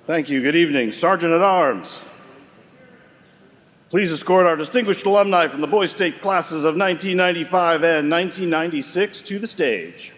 Thank you. Good evening. Sergeant at Arms, please escort our distinguished alumni from the Boys State classes of 1995 and 1996 to the stage.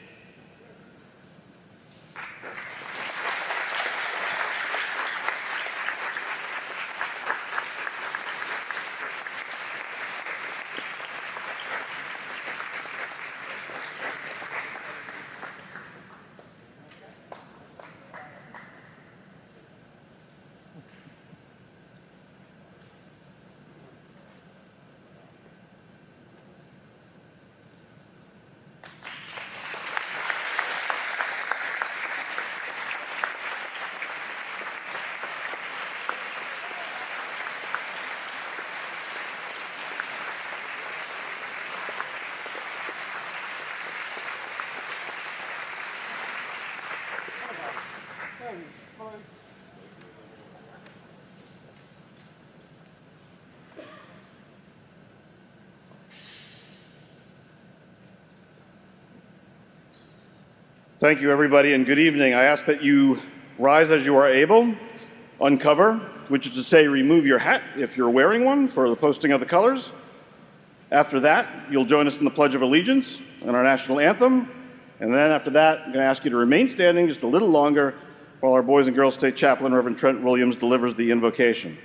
Thank you, everybody, and good evening. I ask that you rise as you are able, uncover, which is to say remove your hat if you're wearing one for the posting of the colors. After that, you'll join us in the Pledge of Allegiance and our national anthem. And then after that, I'm going to ask you to remain standing just a little longer while our Boys and Girls State Chaplain, Reverend Trent Williams, delivers the invocation.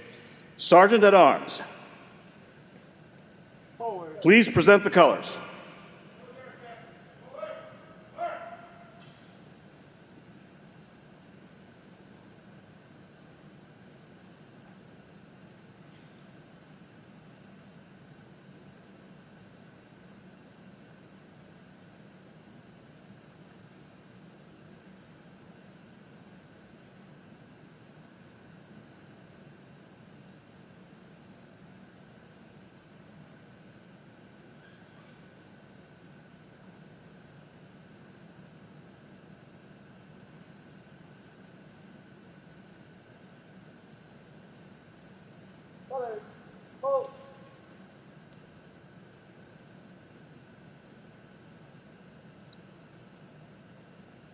Sergeant at Arms, please present the colors.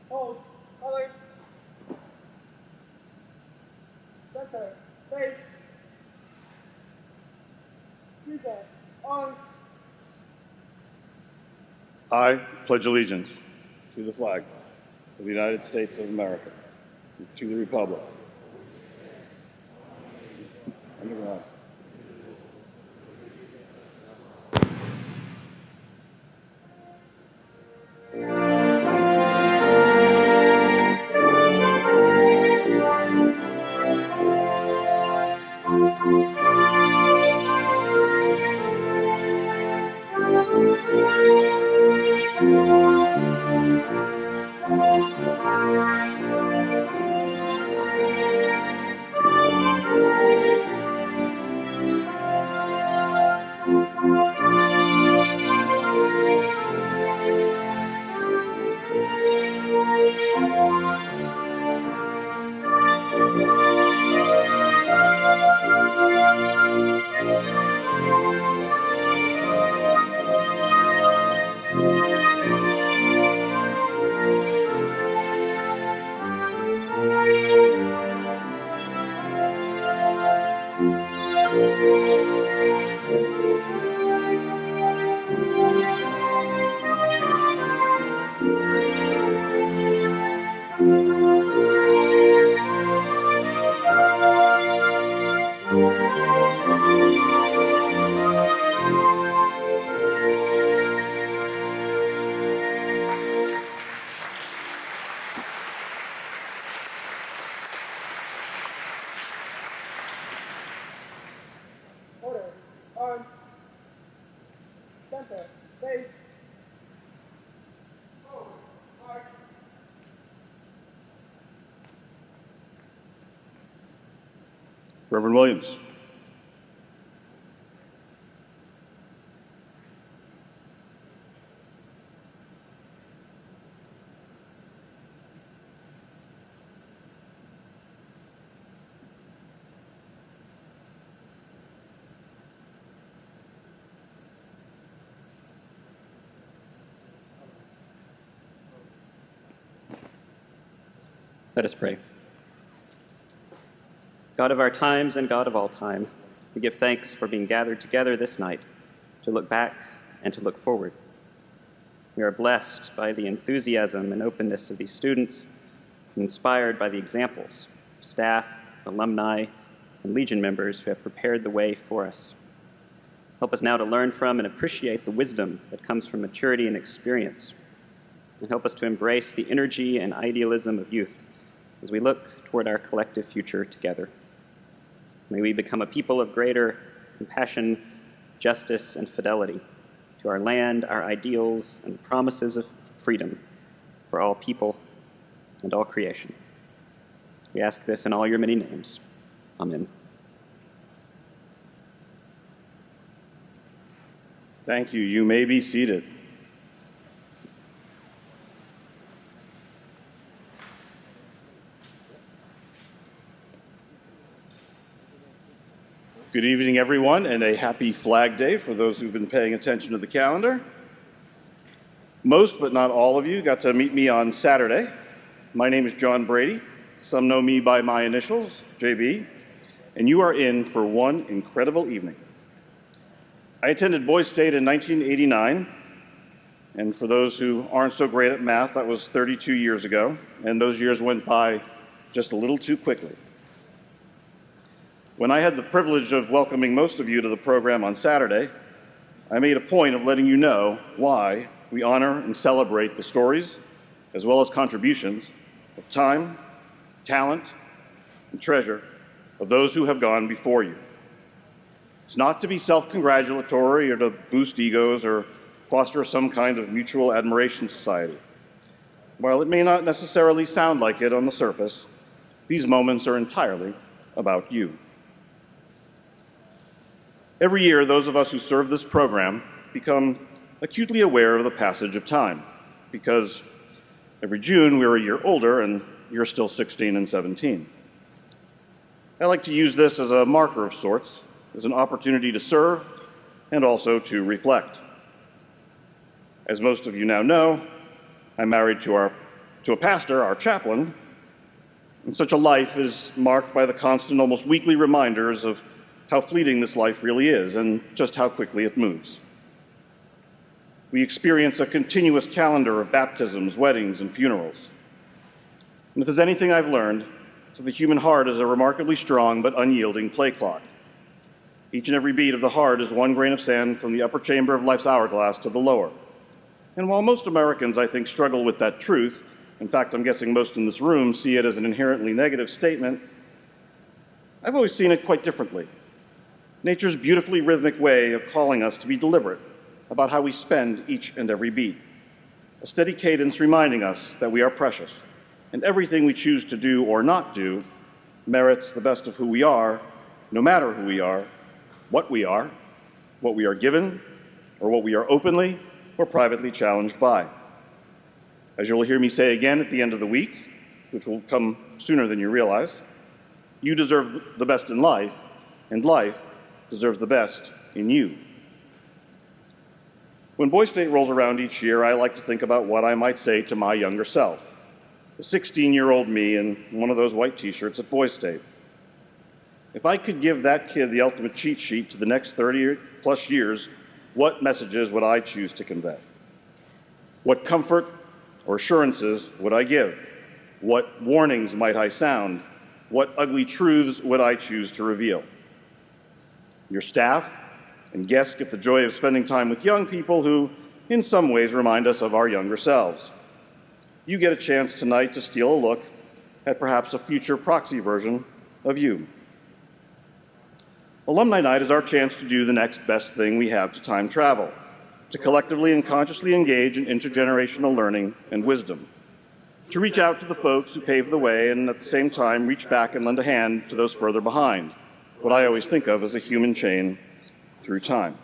Hold, colors, center, face, reset, on. I pledge allegiance to the flag of the United States of America, and to the republic. Underground. Order, on. Center, face. Hold, march. Reverend Williams. Let us pray. God of our times and God of all time, we give thanks for being gathered together this night to look back and to look forward. We are blessed by the enthusiasm and openness of these students, and inspired by the examples of staff, alumni, and Legion members who have prepared the way for us. Help us now to learn from and appreciate the wisdom that comes from maturity and experience, and help us to embrace the energy and idealism of youth as we look toward our collective future together. May we become a people of greater compassion, justice, and fidelity to our land, our ideals, and promises of freedom for all people and all creation. We ask this in all your many names. Amen. Thank you. You may be seated. Good evening, everyone, and a happy Flag Day for those who've been paying attention to the calendar. Most, but not all of you, got to meet me on Saturday. My name is John Brady. Some know me by my initials, JB, and you are in for one incredible evening. I attended Boys State in 1989, and for those who aren't so great at math, that was 32 years ago, and those years went by just a little too quickly. When I had the privilege of welcoming most of you to the program on Saturday, I made a point of letting you know why we honor and celebrate the stories, as well as contributions, of time, talent, and treasure of those who have gone before you. It's not to be self-congratulatory or to boost egos or foster some kind of mutual admiration society. While it may not necessarily sound like it on the surface, these moments are entirely about you. Every year, those of us who serve this program become acutely aware of the passage of time, because every June we're a year older and you're still 16 and 17. I like to use this as a marker of sorts, as an opportunity to serve and also to reflect. As most of you now know, I'm married to a pastor, our chaplain, and such a life is marked by the constant, almost weekly reminders of how fleeting this life really is and just how quickly it moves. We experience a continuous calendar of baptisms, weddings, and funerals. And if there's anything I've learned, it's that the human heart is a remarkably strong but unyielding play clock. Each and every beat of the heart is one grain of sand from the upper chamber of life's hourglass to the lower. And while most Americans, I think, struggle with that truth, in fact, I'm guessing most in this room see it as an inherently negative statement, I've always seen it quite differently. Nature's beautifully rhythmic way of calling us to be deliberate about how we spend each and every beat. A steady cadence reminding us that we are precious, and everything we choose to do or not do merits the best of who we are, no matter who we are, what we are given, or what we are openly or privately challenged by. As you'll hear me say again at the end of the week, which will come sooner than you realize, you deserve the best in life, and life deserves the best in you. When Boys State rolls around each year, I like to think about what I might say to my younger self, the 16-year-old me in one of those white t-shirts at Boys State. If I could give that kid the ultimate cheat sheet to the next 30 plus years, what messages would I choose to convey? What comfort or assurances would I give? What warnings might I sound? What ugly truths would I choose to reveal? Your staff and guests get the joy of spending time with young people who, in some ways, remind us of our younger selves. You get a chance tonight to steal a look at perhaps a future proxy version of you. Alumni Night is our chance to do the next best thing we have to time travel, to collectively and consciously engage in intergenerational learning and wisdom, to reach out to the folks who paved the way and at the same time reach back and lend a hand to those further behind, what I always think of as a human chain through time.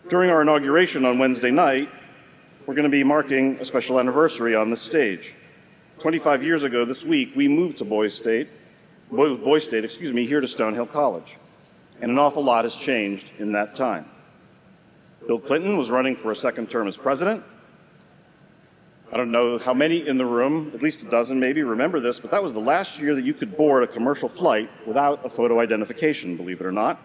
During our inauguration on Wednesday night, we're going to be marking a special anniversary on this stage. 25 years ago this week, we moved to Boys State, here to Stonehill College, and an awful lot has changed in that time. Bill Clinton was running for a second term as president, I don't know how many in the room, at least a dozen maybe, remember this, but that was the last year that you could board a commercial flight without a photo identification, believe it or not.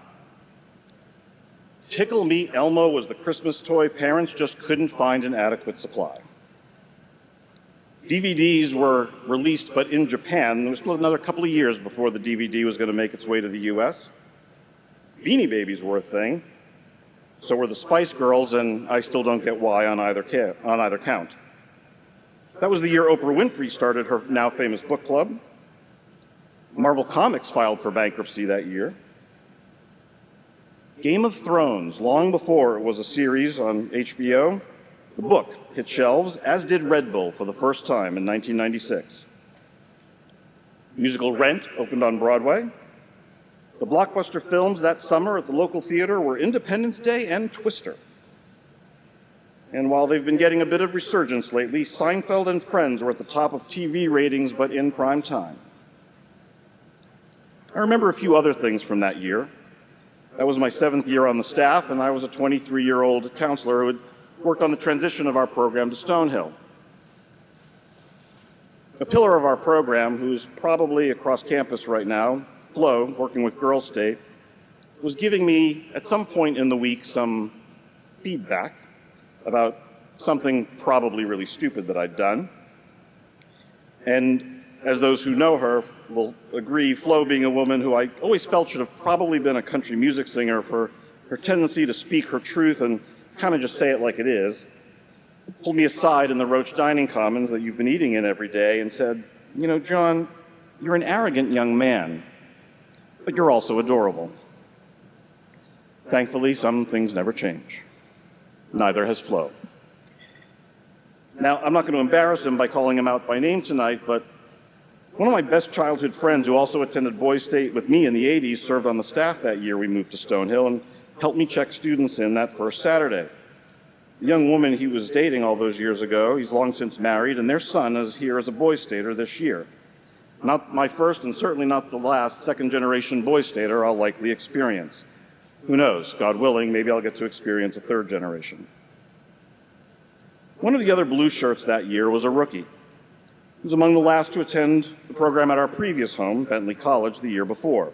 Tickle Me Elmo was the Christmas toy parents just couldn't find an adequate supply. DVDs were released, but in Japan. There was still another couple of years before the DVD was going to make its way to the US. Beanie Babies were a thing. So were the Spice Girls, and I still don't get why on either count. That was the year Oprah Winfrey started her now famous book club. Marvel Comics filed for bankruptcy that year. Game of Thrones, long before it was a series on HBO, the book hit shelves, as did Red Bull for the first time in 1996. Musical Rent opened on Broadway. The blockbuster films that summer at the local theater were Independence Day and Twister. And while they've been getting a bit of resurgence lately, Seinfeld and Friends were at the top of TV ratings, but in prime time. I remember a few other things from that year. That was my 7th year on the staff, and I was a 23-year-old counselor who had worked on the transition of our program to Stonehill. A pillar of our program, who's probably across campus right now, Flo, working with Girls State, was giving me, at some point in the week, some feedback about something probably really stupid that I'd done. And as those who know her will agree, Flo, being a woman who I always felt should have probably been a country music singer for her tendency to speak her truth and kind of just say it like it is, pulled me aside in the Roach Dining Commons that you've been eating in every day and said, "You know, John, you're an arrogant young man, but you're also adorable." Thankfully, some things never change. Neither has Flo. Now, I'm not going to embarrass him by calling him out by name tonight, but one of my best childhood friends who also attended Boys State with me in the 80s served on the staff that year we moved to Stonehill and helped me check students in that first Saturday. The young woman he was dating all those years ago, he's long since married, and their son is here as a Boys Stater this year. Not my first and certainly not the last second-generation Boys Stater I'll likely experience. Who knows? God willing, maybe I'll get to experience a third generation. One of the other blue shirts that year was a rookie. He was among the last to attend the program at our previous home, Bentley College, the year before.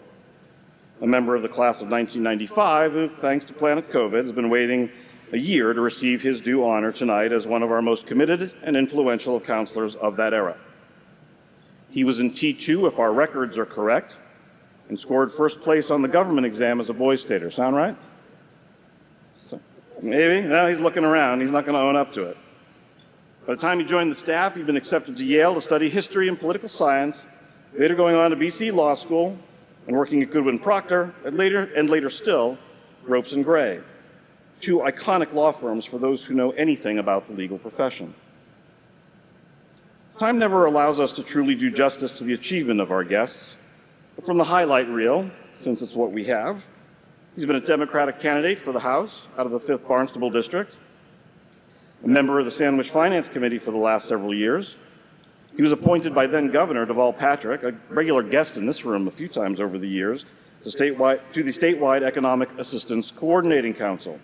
A member of the class of 1995 who, thanks to Planet COVID, has been waiting a year to receive his due honor tonight as one of our most committed and influential of counselors of that era. He was in T2, if our records are correct, and scored first place on the government exam as a Boys Stater. Sound right? Maybe? No, he's looking around. He's not going to own up to it. By the time he joined the staff, he'd been accepted to Yale to study history and political science, later going on to BC Law School and working at Goodwin Procter, and later still, Ropes and Gray, two iconic law firms for those who know anything about the legal profession. Time never allows us to truly do justice to the achievement of our guests, but from the highlight reel, since it's what we have, he's been a Democratic candidate for the House out of the 5th Barnstable District, a member of the Sandwich Finance Committee for the last several years. He was appointed by then-Governor Deval Patrick, a regular guest in this room a few times over the years, to the Statewide Economic Assistance Coordinating Council.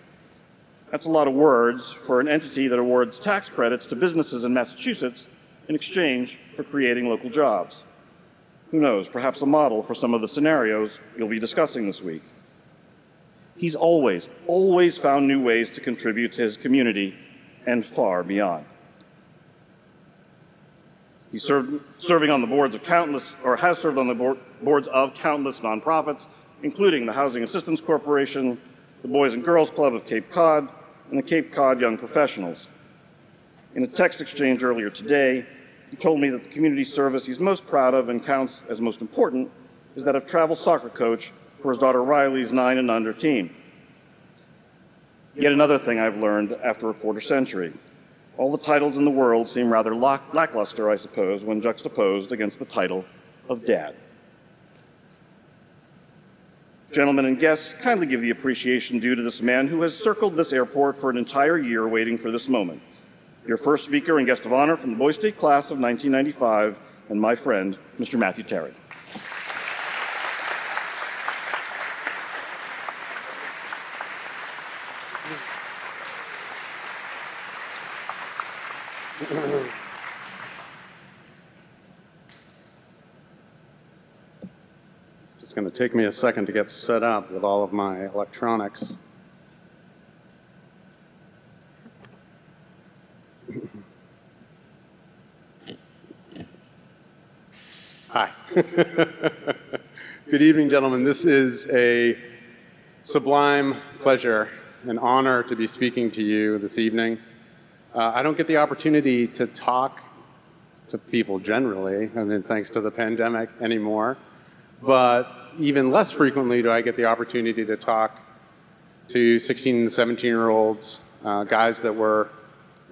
That's a lot of words for an entity that awards tax credits to businesses in Massachusetts in exchange for creating local jobs. Who knows, perhaps a model for some of the scenarios you'll be discussing this week. He's always found new ways to contribute to his community and far beyond. He's serving on the boards of countless, or has served on the boards of countless nonprofits, including the Housing Assistance Corporation, the Boys and Girls Club of Cape Cod, and the Cape Cod Young Professionals. In a text exchange earlier today, he told me that the community service he's most proud of and counts as most important is that of travel soccer coach for his daughter Riley's 9 and under team. Yet another thing I've learned after a quarter century. All the titles in the world seem rather lackluster, I suppose, when juxtaposed against the title of Dad. Gentlemen and guests, kindly give the appreciation due to this man who has circled this airport for an entire year waiting for this moment. Your first speaker and guest of honor from the Boys State class of 1995, and my friend, Mr. Matthew Terry. It's going to take me a second to get set up with all of my electronics. Hi. Good evening, gentlemen. This is a sublime pleasure, an honor to be speaking to you this evening. I don't get the opportunity to talk to people generally, I mean, thanks to the pandemic anymore, but even less frequently do I get the opportunity to talk to 16 and 17-year-olds, guys that were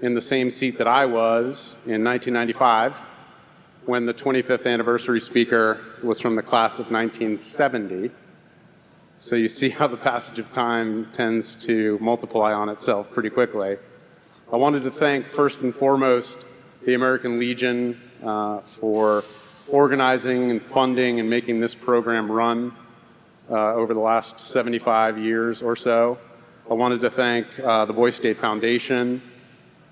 in the same seat that I was in 1995, when the 25th anniversary speaker was from the class of 1970. So you see how the passage of time tends to multiply on itself pretty quickly. I wanted to thank first and foremost the American Legion for organizing and funding and making this program run over the last 75 years or so. I wanted to thank the Boy State Foundation,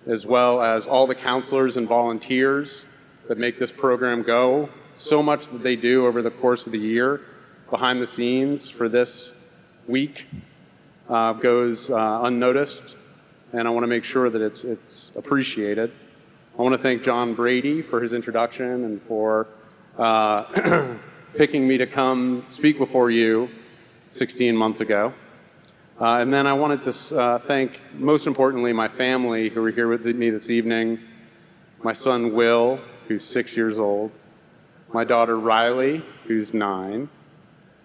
as well as all the counselors and volunteers that make this program go. So much that they do over the course of the year behind the scenes for this week goes unnoticed, and I want to make sure that it's appreciated. I want to thank John Brady for his introduction and for picking me to come speak before you 16 months ago. And then I wanted to thank, most importantly, my family who are here with me this evening, my son Will, who's 6 years old, my daughter Riley, who's 9,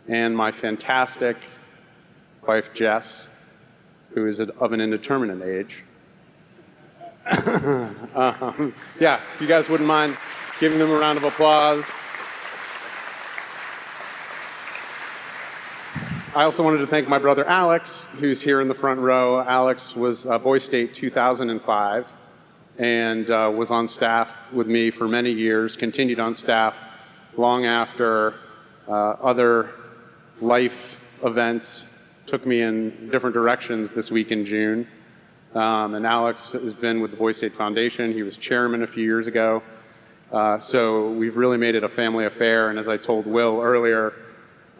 and my fantastic wife Jess, who is of an indeterminate age. Yeah, if you guys wouldn't mind giving them a round of applause. I also wanted to thank my brother Alex, who's here in the front row. Alex was Boy State 2005 and was on staff with me for many years, continued on staff long after other life events took me in different directions this week in June. And Alex has been with the Boy State Foundation. He was chairman a few years ago. So we've really made it a family affair. And as I told Will earlier,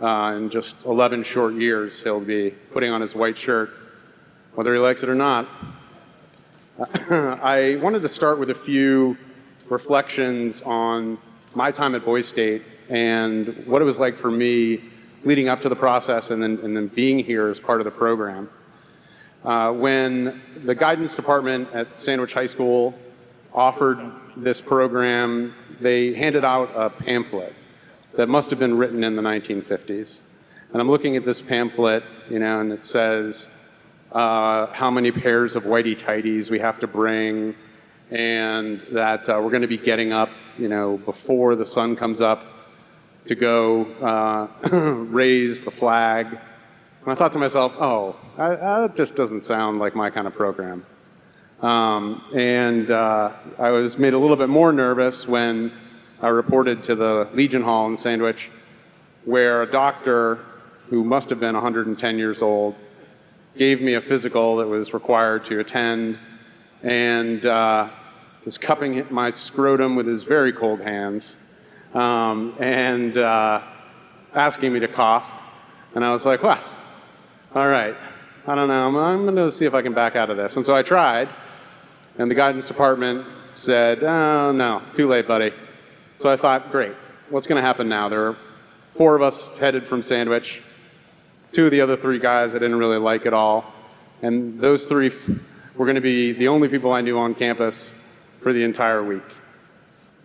in just 11 short years, he'll be putting on his white shirt, whether he likes it or not. I wanted to start with a few reflections on my time at Boy State and what it was like for me leading up to the process and then being here as part of the program. When the guidance department at Sandwich High School offered this program, they handed out a pamphlet that must have been written in the 1950s. And I'm looking at this pamphlet, and it says how many pairs of whitey-tighties we have to bring, and that we're going to be getting up, before the sun comes up to go raise the flag. And I thought to myself, that just doesn't sound like my kind of program. I was made a little bit more nervous when I reported to the Legion Hall in Sandwich, where a doctor who must have been 110 years old gave me a physical that was required to attend, and was cupping my scrotum with his very cold hands, and asking me to cough. And I was like, well, all right, I don't know, I'm going to see if I can back out of this. And so I tried, and the guidance department said, oh, no, too late, buddy. So I thought, great, what's going to happen now? There are 4 of us headed from Sandwich, 2 of the other 3 guys I didn't really like at all, and those 3 were going to be the only people I knew on campus for the entire week.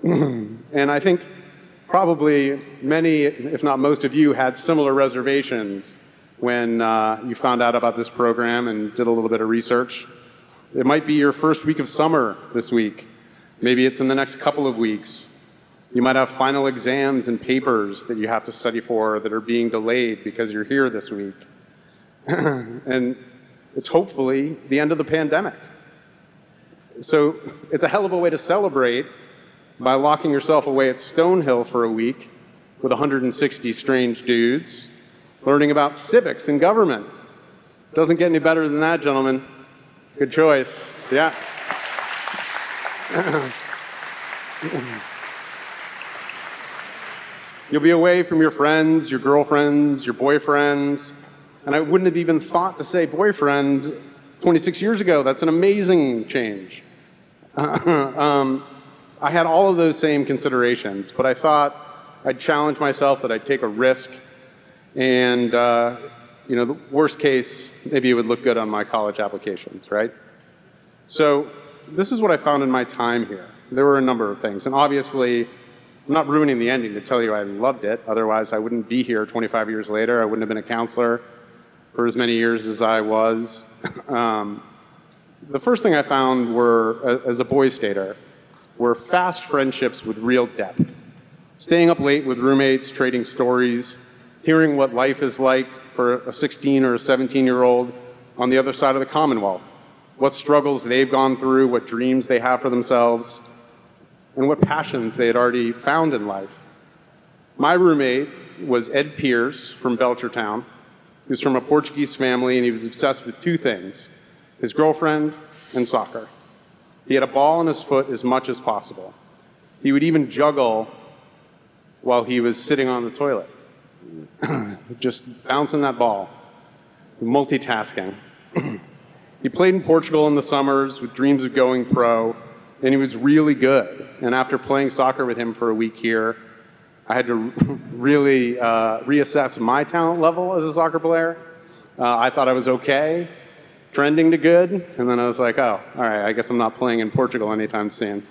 And I think probably many, if not most of you, had similar reservations when you found out about this program and did a little bit of research. It might be your first week of summer this week. Maybe it's in the next couple of weeks. You might have final exams and papers that you have to study for that are being delayed because you're here this week. And it's hopefully the end of the pandemic. So it's a hell of a way to celebrate by locking yourself away at Stonehill for a week with 160 strange dudes, learning about civics and government. Doesn't get any better than that, gentlemen. Good choice. Yeah. You'll be away from your friends, your girlfriends, your boyfriends. And I wouldn't have even thought to say boyfriend 26 years ago. That's an amazing change. I had all of those same considerations, but I thought I'd challenge myself, that I'd take a risk, and the worst case, maybe it would look good on my college applications, right? So this is what I found in my time here. There were a number of things, and obviously, I'm not ruining the ending to tell you I loved it. Otherwise, I wouldn't be here 25 years later. I wouldn't have been a counselor for as many years as I was. The first thing I found were, as a boy stater, were fast friendships with real depth. Staying up late with roommates, trading stories, hearing what life is like for a 16 or a 17-year-old on the other side of the Commonwealth, what struggles they've gone through, what dreams they have for themselves, and what passions they had already found in life. My roommate was Ed Pierce from Belchertown. He was from a Portuguese family, and he was obsessed with two things: his girlfriend and soccer. He had a ball in his foot as much as possible. He would even juggle while he was sitting on the toilet, just bouncing that ball, multitasking. He played in Portugal in the summers with dreams of going pro, and he was really good. And after playing soccer with him for a week here, I had to really reassess my talent level as a soccer player. I thought I was okay, trending to good, and then I was like, oh, all right, I guess I'm not playing in Portugal anytime soon.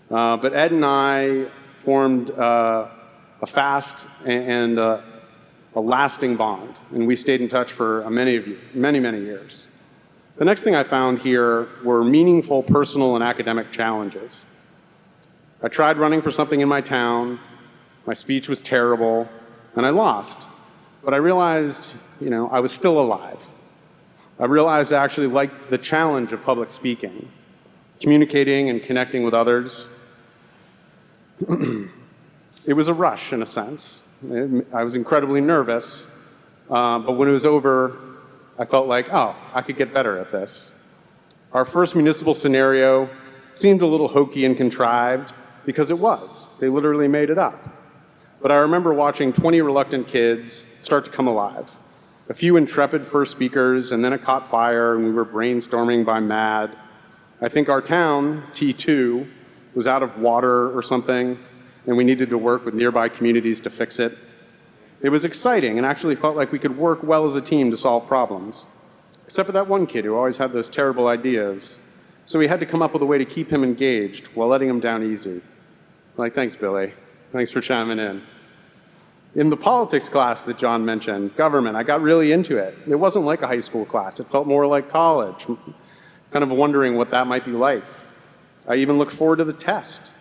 But Ed and I formed a fast and a lasting bond, and we stayed in touch for many years. The next thing I found here were meaningful personal and academic challenges. I tried running for something in my town. My speech was terrible, and I lost. But I realized, I was still alive. I realized I actually liked the challenge of public speaking, communicating and connecting with others. It was a rush, in a sense. I was incredibly nervous, but when it was over, I felt like, oh, I could get better at this. Our first municipal scenario seemed a little hokey and contrived, because it was. They literally made it up. But I remember watching 20 reluctant kids start to come alive. A few intrepid first speakers, and then it caught fire, and we were brainstorming by mad. I think our town, T2, was out of water or something, and we needed to work with nearby communities to fix it. It was exciting, and actually felt like we could work well as a team to solve problems. Except for that one kid who always had those terrible ideas. So we had to come up with a way to keep him engaged while letting him down easy. Like, thanks, Billy. Thanks for chiming in. In the politics class that John mentioned, government, I got really into it. It wasn't like a high school class. It felt more like college, kind of wondering what that might be like. I even looked forward to the test.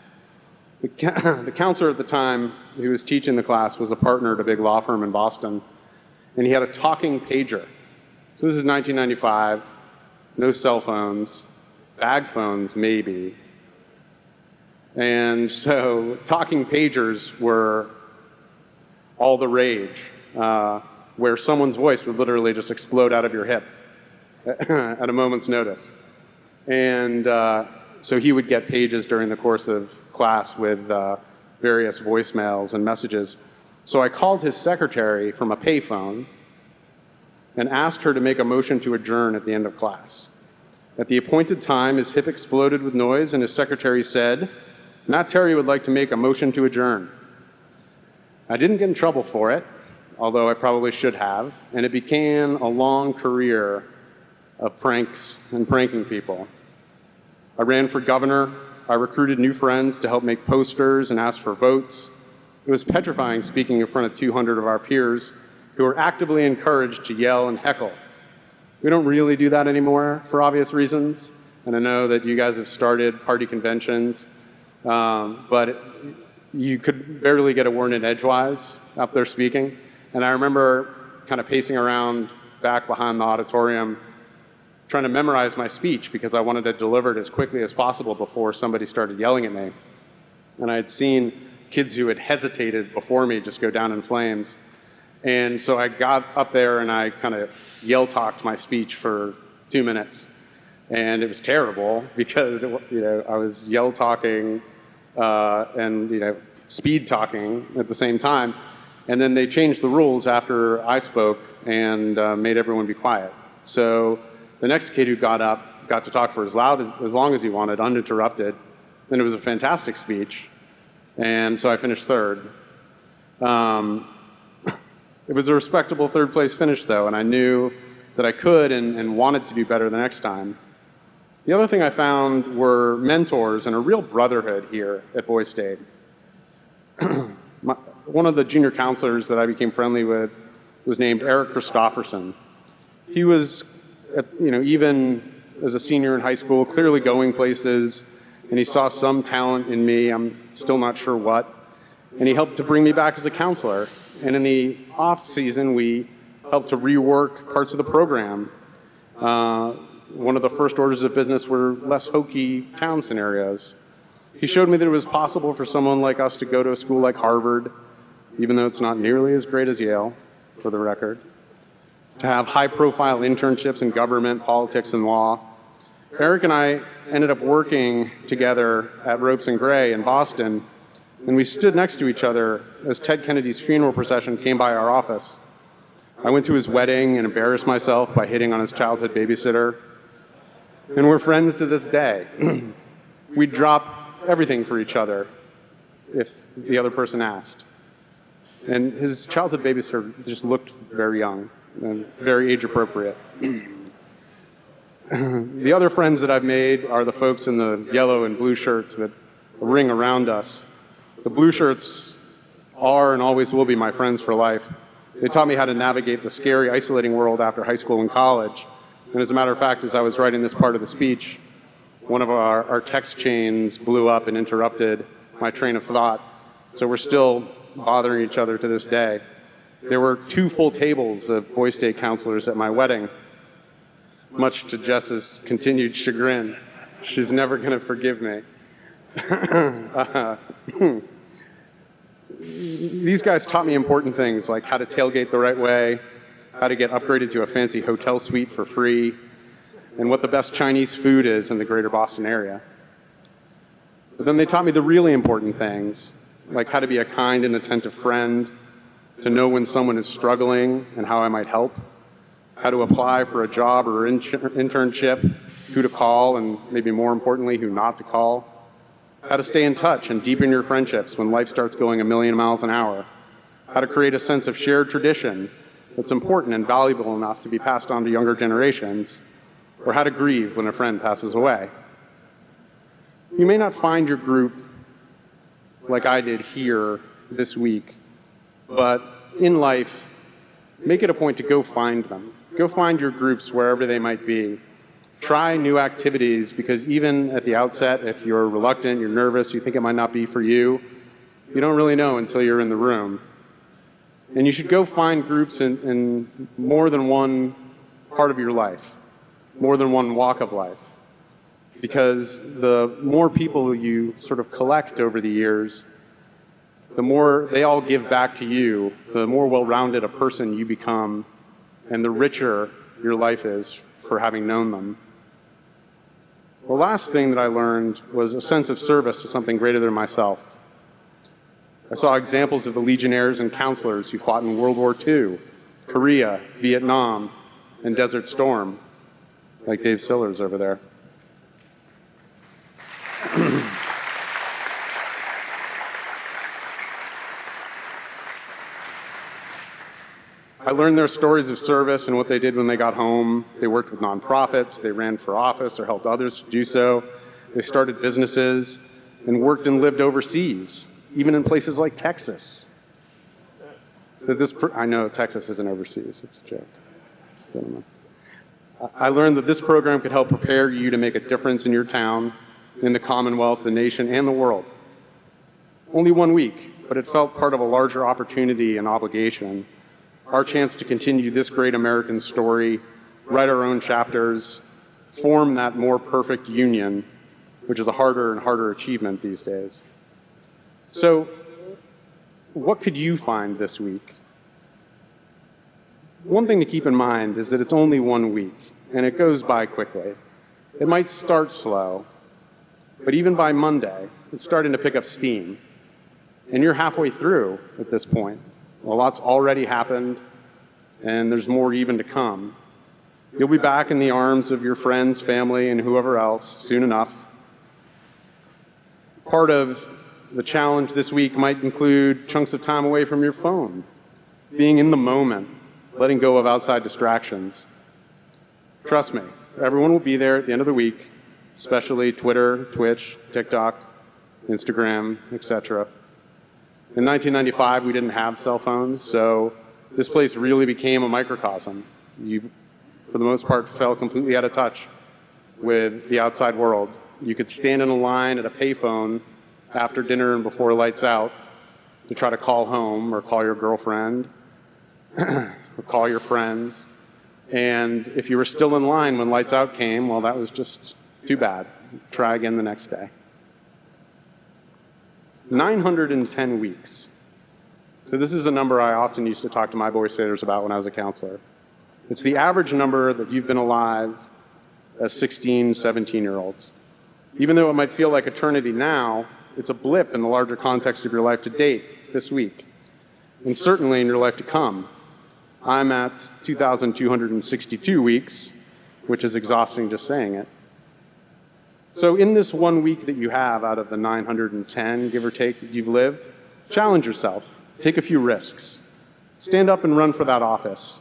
The counselor at the time who was teaching the class was a partner at a big law firm in Boston, and he had a talking pager. So this is 1995, no cell phones, bag phones maybe. And so talking pagers were all the rage, where someone's voice would literally just explode out of your hip at a moment's notice. And so he would get pages during the course of class with various voicemails and messages. So I called his secretary from a payphone and asked her to make a motion to adjourn at the end of class. At the appointed time, his hip exploded with noise, and his secretary said, "Matt Terry would like to make a motion to adjourn." I didn't get in trouble for it, although I probably should have, and it began a long career of pranks and pranking people. I ran for governor. I recruited new friends to help make posters and ask for votes. It was petrifying speaking in front of 200 of our peers who were actively encouraged to yell and heckle. We don't really do that anymore for obvious reasons, and I know that you guys have started party conventions, but you could barely get a word in edgewise up there speaking. And I remember kind of pacing around back behind the auditorium trying to memorize my speech because I wanted to deliver it as quickly as possible before somebody started yelling at me. And I had seen kids who had hesitated before me just go down in flames. And so I got up there and I kind of yell-talked my speech for 2 minutes. And it was terrible because I was yell-talking and speed talking at the same time. And then they changed the rules after I spoke and made everyone be quiet. So the next kid who got up got to talk for as long as he wanted, uninterrupted. And it was a fantastic speech. And so I finished third. It was a respectable third place finish, though, and I knew that I could and wanted to do better the next time. The other thing I found were mentors and a real brotherhood here at Boys State. One of the junior counselors that I became friendly with was named Eric Christofferson. He was, even as a senior in high school, clearly going places, and he saw some talent in me. I'm still not sure what. And he helped to bring me back as a counselor. And in the off season, we helped to rework parts of the program. One of the first orders of business were less hokey town scenarios. He showed me that it was possible for someone like us to go to a school like Harvard, even though it's not nearly as great as Yale, for the record, to have high-profile internships in government, politics, and law. Eric and I ended up working together at Ropes and Gray in Boston, and we stood next to each other as Ted Kennedy's funeral procession came by our office. I went to his wedding and embarrassed myself by hitting on his childhood babysitter. And we're friends to this day. We'd drop everything for each other if the other person asked. And his childhood babysitter just looked very young and very age appropriate. The other friends that I've made are the folks in the yellow and blue shirts that ring around us. The blue shirts are and always will be my friends for life. They taught me how to navigate the scary, isolating world after high school and college. And as a matter of fact, as I was writing this part of the speech, one of our text chains blew up and interrupted my train of thought. So we're still bothering each other to this day. There were 2 full tables of Boys State counselors at my wedding, much to Jess's continued chagrin. She's never going to forgive me. These guys taught me important things like how to tailgate the right way, how to get upgraded to a fancy hotel suite for free, and what the best Chinese food is in the greater Boston area. But then they taught me the really important things, like how to be a kind and attentive friend, to know when someone is struggling and how I might help, how to apply for a job or internship, who to call, and maybe more importantly, who not to call, how to stay in touch and deepen your friendships when life starts going a million miles an hour, how to create a sense of shared tradition that's important and valuable enough to be passed on to younger generations, or how to grieve when a friend passes away. You may not find your group like I did here this week, but in life, make it a point to go find them. Go find your groups wherever they might be. Try new activities, because even at the outset, if you're reluctant, you're nervous, you think it might not be for you, you don't really know until you're in the room. And you should go find groups in more than one part of your life, more than one walk of life. Because the more people you sort of collect over the years, the more they all give back to you, the more well-rounded a person you become, and the richer your life is for having known them. The last thing that I learned was a sense of service to something greater than myself. I saw examples of the legionnaires and counselors who fought in World War II, Korea, Vietnam, and Desert Storm, like Dave Sillers over there. I learned their stories of service and what they did when they got home. They worked with nonprofits, they ran for office or helped others to do so. They started businesses and worked and lived overseas, even in places like Texas. I know Texas isn't overseas, it's a joke. I learned that this program could help prepare you to make a difference in your town, in the Commonwealth, the nation, and the world. Only 1 week, but it felt part of a larger opportunity and obligation. Our chance to continue this great American story, write our own chapters, form that more perfect union, which is a harder and harder achievement these days. So, what could you find this week? One thing to keep in mind is that it's only 1 week, and it goes by quickly. It might start slow, but even by Monday, it's starting to pick up steam. And you're halfway through at this point. A lot's already happened, and there's more even to come. You'll be back in the arms of your friends, family, and whoever else soon enough. Part of the challenge this week might include chunks of time away from your phone, being in the moment, letting go of outside distractions. Trust me, everyone will be there at the end of the week, especially Twitter, Twitch, TikTok, Instagram, etc. In 1995, we didn't have cell phones, so this place really became a microcosm. You, for the most part, fell completely out of touch with the outside world. You could stand in a line at a payphone after dinner and before lights out to try to call home or call your girlfriend or call your friends. And if you were still in line when lights out came, well, that was just too bad. Try again the next day. 910 weeks. So this is a number I often used to talk to my boy staters about when I was a counselor. It's the average number that you've been alive as 16, 17-year-olds. Even though it might feel like eternity now, it's a blip in the larger context of your life to date this week, and certainly in your life to come. I'm at 2,262 weeks, which is exhausting just saying it. So in this 1 week that you have out of the 910, give or take, that you've lived, challenge yourself. Take a few risks. Stand up and run for that office.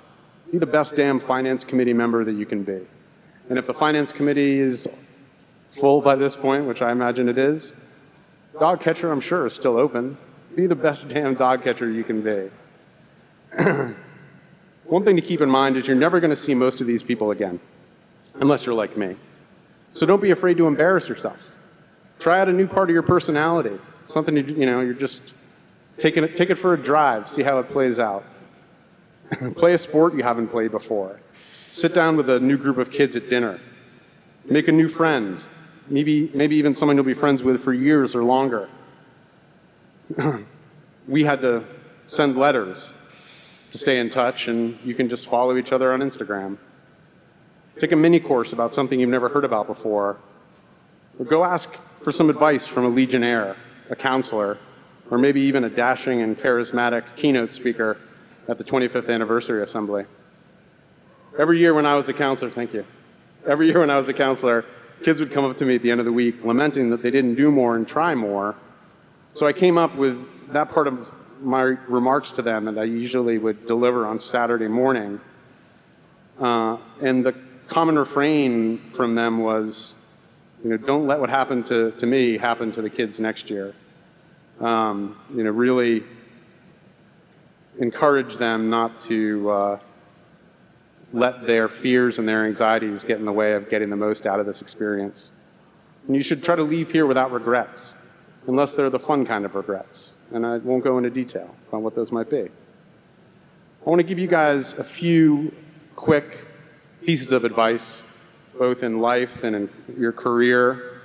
Be the best damn finance committee member that you can be. And if the finance committee is full by this point, which I imagine it is, dog catcher, I'm sure, is still open. Be the best damn dog catcher you can be. One thing to keep in mind is you're never going to see most of these people again, unless you're like me. So don't be afraid to embarrass yourself. Try out a new part of your personality. Something you're just take it for a drive, see how it plays out. Play a sport you haven't played before. Sit down with a new group of kids at dinner. Make a new friend. Maybe even someone you'll be friends with for years or longer. We had to send letters to stay in touch, and you can just follow each other on Instagram. Take a mini course about something you've never heard about before. Or go ask for some advice from a Legionnaire, a counselor, or maybe even a dashing and charismatic keynote speaker at the 25th anniversary assembly. Every year when I was a counselor, thank you. Every year when I was a counselor, kids would come up to me at the end of the week lamenting that they didn't do more and try more. So I came up with that part of my remarks to them that I usually would deliver on Saturday morning. And the common refrain from them was, don't let what happened to me happen to the kids next year. Really encourage them not to let their fears and their anxieties get in the way of getting the most out of this experience. And you should try to leave here without regrets, unless they're the fun kind of regrets. And I won't go into detail on what those might be. I want to give you guys a few quick pieces of advice, both in life and in your career,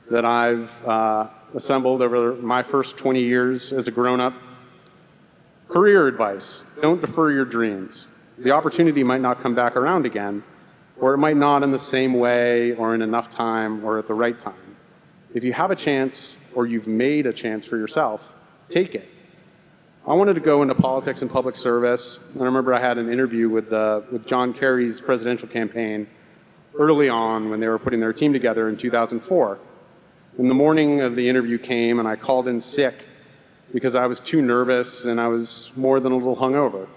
that I've assembled over my first 20 years as a grown-up. Career advice: don't defer your dreams. The opportunity might not come back around again, or it might not in the same way or in enough time or at the right time. If you have a chance or you've made a chance for yourself, take it. I wanted to go into politics and public service. I remember I had an interview with John Kerry's presidential campaign early on when they were putting their team together in 2004. And the morning of the interview came and I called in sick because I was too nervous and I was more than a little hungover.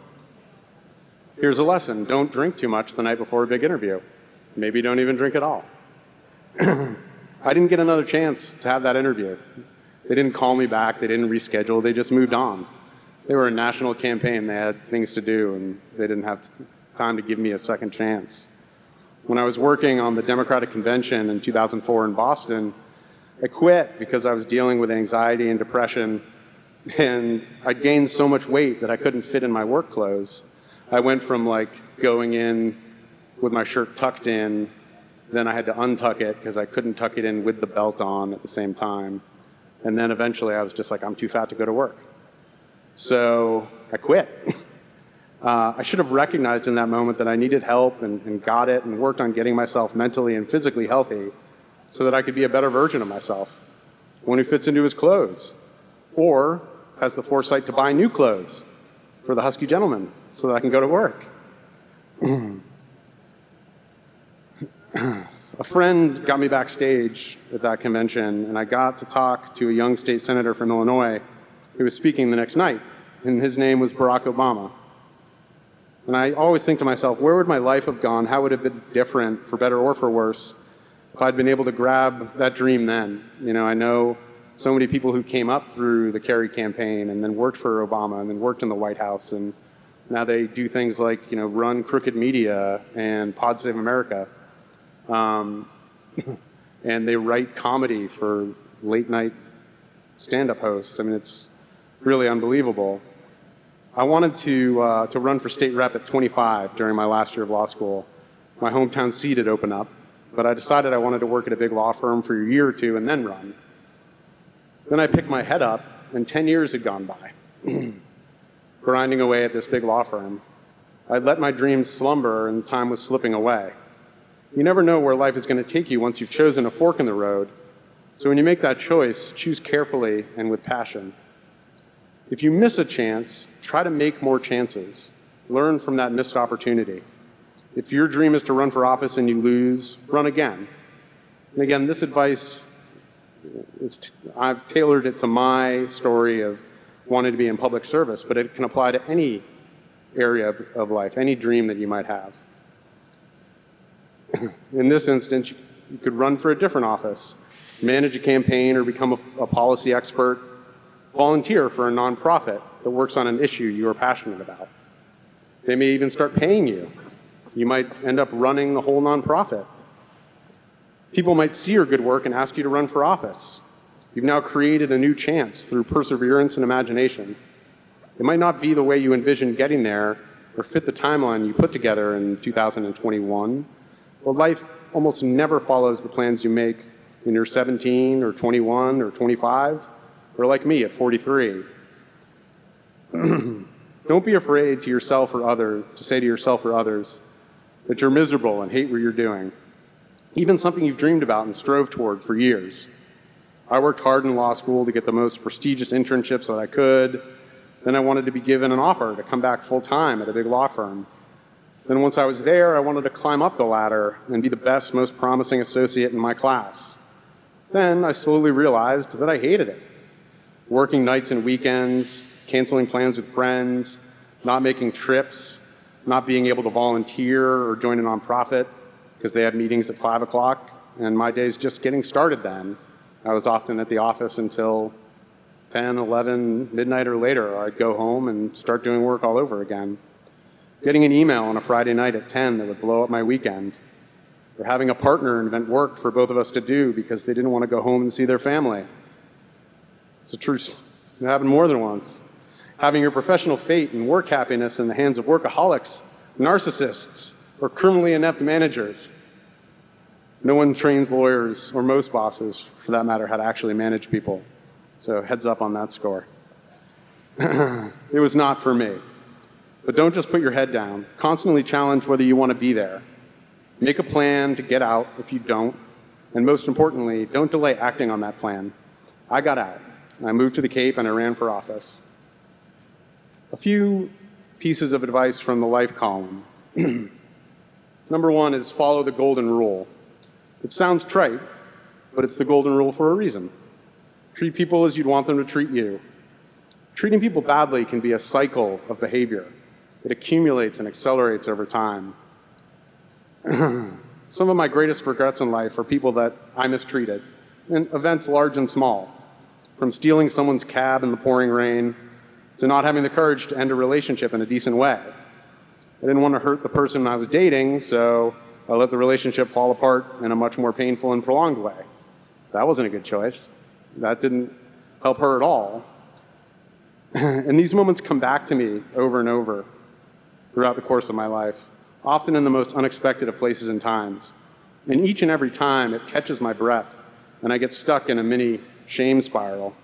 Here's a lesson: don't drink too much the night before a big interview. Maybe don't even drink at all. I didn't get another chance to have that interview. They didn't call me back, they didn't reschedule, they just moved on. They were a national campaign, they had things to do, and they didn't have time to give me a second chance. When I was working on the Democratic Convention in 2004 in Boston, I quit because I was dealing with anxiety and depression, and I'd gained so much weight that I couldn't fit in my work clothes. I went from going in with my shirt tucked in, then I had to untuck it because I couldn't tuck it in with the belt on at the same time. And then eventually I was just like, I'm too fat to go to work. So I quit. I should have recognized in that moment that I needed help and got it and worked on getting myself mentally and physically healthy so that I could be a better version of myself, one who fits into his clothes. Or has the foresight to buy new clothes for the husky gentleman so that I can go to work. A friend got me backstage at that convention, and I got to talk to a young state senator from Illinois who was speaking the next night, and his name was Barack Obama. And I always think to myself, where would my life have gone? How would it have been different, for better or for worse, if I'd been able to grab that dream then? You know, I know so many people who came up through the Kerry campaign and then worked for Obama and then worked in the White House, and now they do things like, you know, run Crooked Media and Pod Save America. And they write comedy for late night stand-up hosts. I mean, it's really unbelievable. I wanted to run for state rep at 25 during my last year of law school. My hometown seat had opened up, but I decided I wanted to work at a big law firm for a year or two and then run. Then I picked my head up, and 10 years had gone by, grinding away at this big law firm. I'd let my dreams slumber, and time was slipping away. You never know where life is going to take you once you've chosen a fork in the road. So when you make that choice, choose carefully and with passion. If you miss a chance, try to make more chances. Learn from that missed opportunity. If your dream is to run for office and you lose, run again. And again, this advice, I've tailored it to my story of wanting to be in public service, but it can apply to any area of life, any dream that you might have. In this instance, you could run for a different office, manage a campaign, or become a policy expert, volunteer for a nonprofit that works on an issue you are passionate about. They may even start paying you. You might end up running the whole nonprofit. People might see your good work and ask you to run for office. You've now created a new chance through perseverance and imagination. It might not be the way you envisioned getting there or fit the timeline you put together in 2021, but life almost never follows the plans you make when you're 17 or 21 or 25, or like me at 43. Don't be afraid to say to yourself or others that you're miserable and hate what you're doing, even something you've dreamed about and strove toward for years. I worked hard in law school to get the most prestigious internships that I could. Then I wanted to be given an offer to come back full-time at a big law firm. Then once I was there, I wanted to climb up the ladder and be the best, most promising associate in my class. Then I slowly realized that I hated it. Working nights and weekends, canceling plans with friends, not making trips, not being able to volunteer or join a nonprofit because they had meetings at 5 o'clock, and my day's just getting started then. I was often at the office until 10, 11, midnight or later, or I'd go home and start doing work all over again. Getting an email on a Friday night at 10 that would blow up my weekend, or having a partner invent work for both of us to do because they didn't want to go home and see their family. It's a truth. It happened more than once. Having your professional fate and work happiness in the hands of workaholics, narcissists, or criminally inept managers. No one trains lawyers, or most bosses, for that matter, how to actually manage people. So heads up on that score. It was not for me. But don't just put your head down. Constantly challenge whether you want to be there. Make a plan to get out if you don't. And most importantly, don't delay acting on that plan. I got out. I moved to the Cape and I ran for office. A few pieces of advice from the life column. Number one is follow the golden rule. It sounds trite, but it's the golden rule for a reason. Treat people as you'd want them to treat you. Treating people badly can be a cycle of behavior. It accumulates and accelerates over time. Some of my greatest regrets in life are people that I mistreated, in events large and small, from stealing someone's cab in the pouring rain to not having the courage to end a relationship in a decent way. I didn't want to hurt the person I was dating, so I let the relationship fall apart in a much more painful and prolonged way. That wasn't a good choice. That didn't help her at all. And these moments come back to me over and over throughout the course of my life, often in the most unexpected of places and times. And each and every time, it catches my breath, and I get stuck in a mini shame spiral.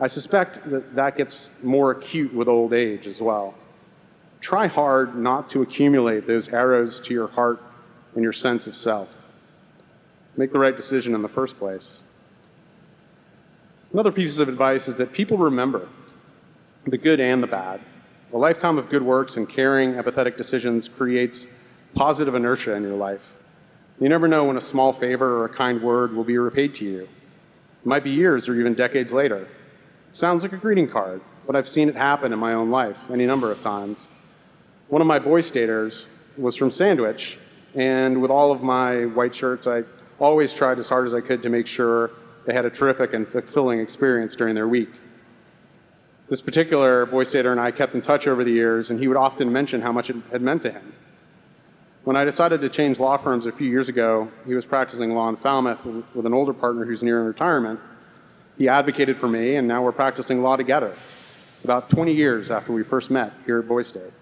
I suspect that that gets more acute with old age as well. Try hard not to accumulate those arrows to your heart and your sense of self. Make the right decision in the first place. Another piece of advice is that people remember. the good and the bad. A lifetime of good works and caring, empathetic decisions creates positive inertia in your life. You never know when a small favor or a kind word will be repaid to you. It might be years or even decades later. It sounds like a greeting card, but I've seen it happen in my own life any number of times. One of my Boy Staters was from Sandwich, and with all of my white shirts, I always tried as hard as I could to make sure they had a terrific and fulfilling experience during their week. This particular Boy Stater and I kept in touch over the years, and he would often mention how much it had meant to him. When I decided to change law firms a few years ago, he was practicing law in Falmouth with an older partner who's nearing retirement. He advocated for me, and now we're practicing law together, about 20 years after we first met here at Boy State.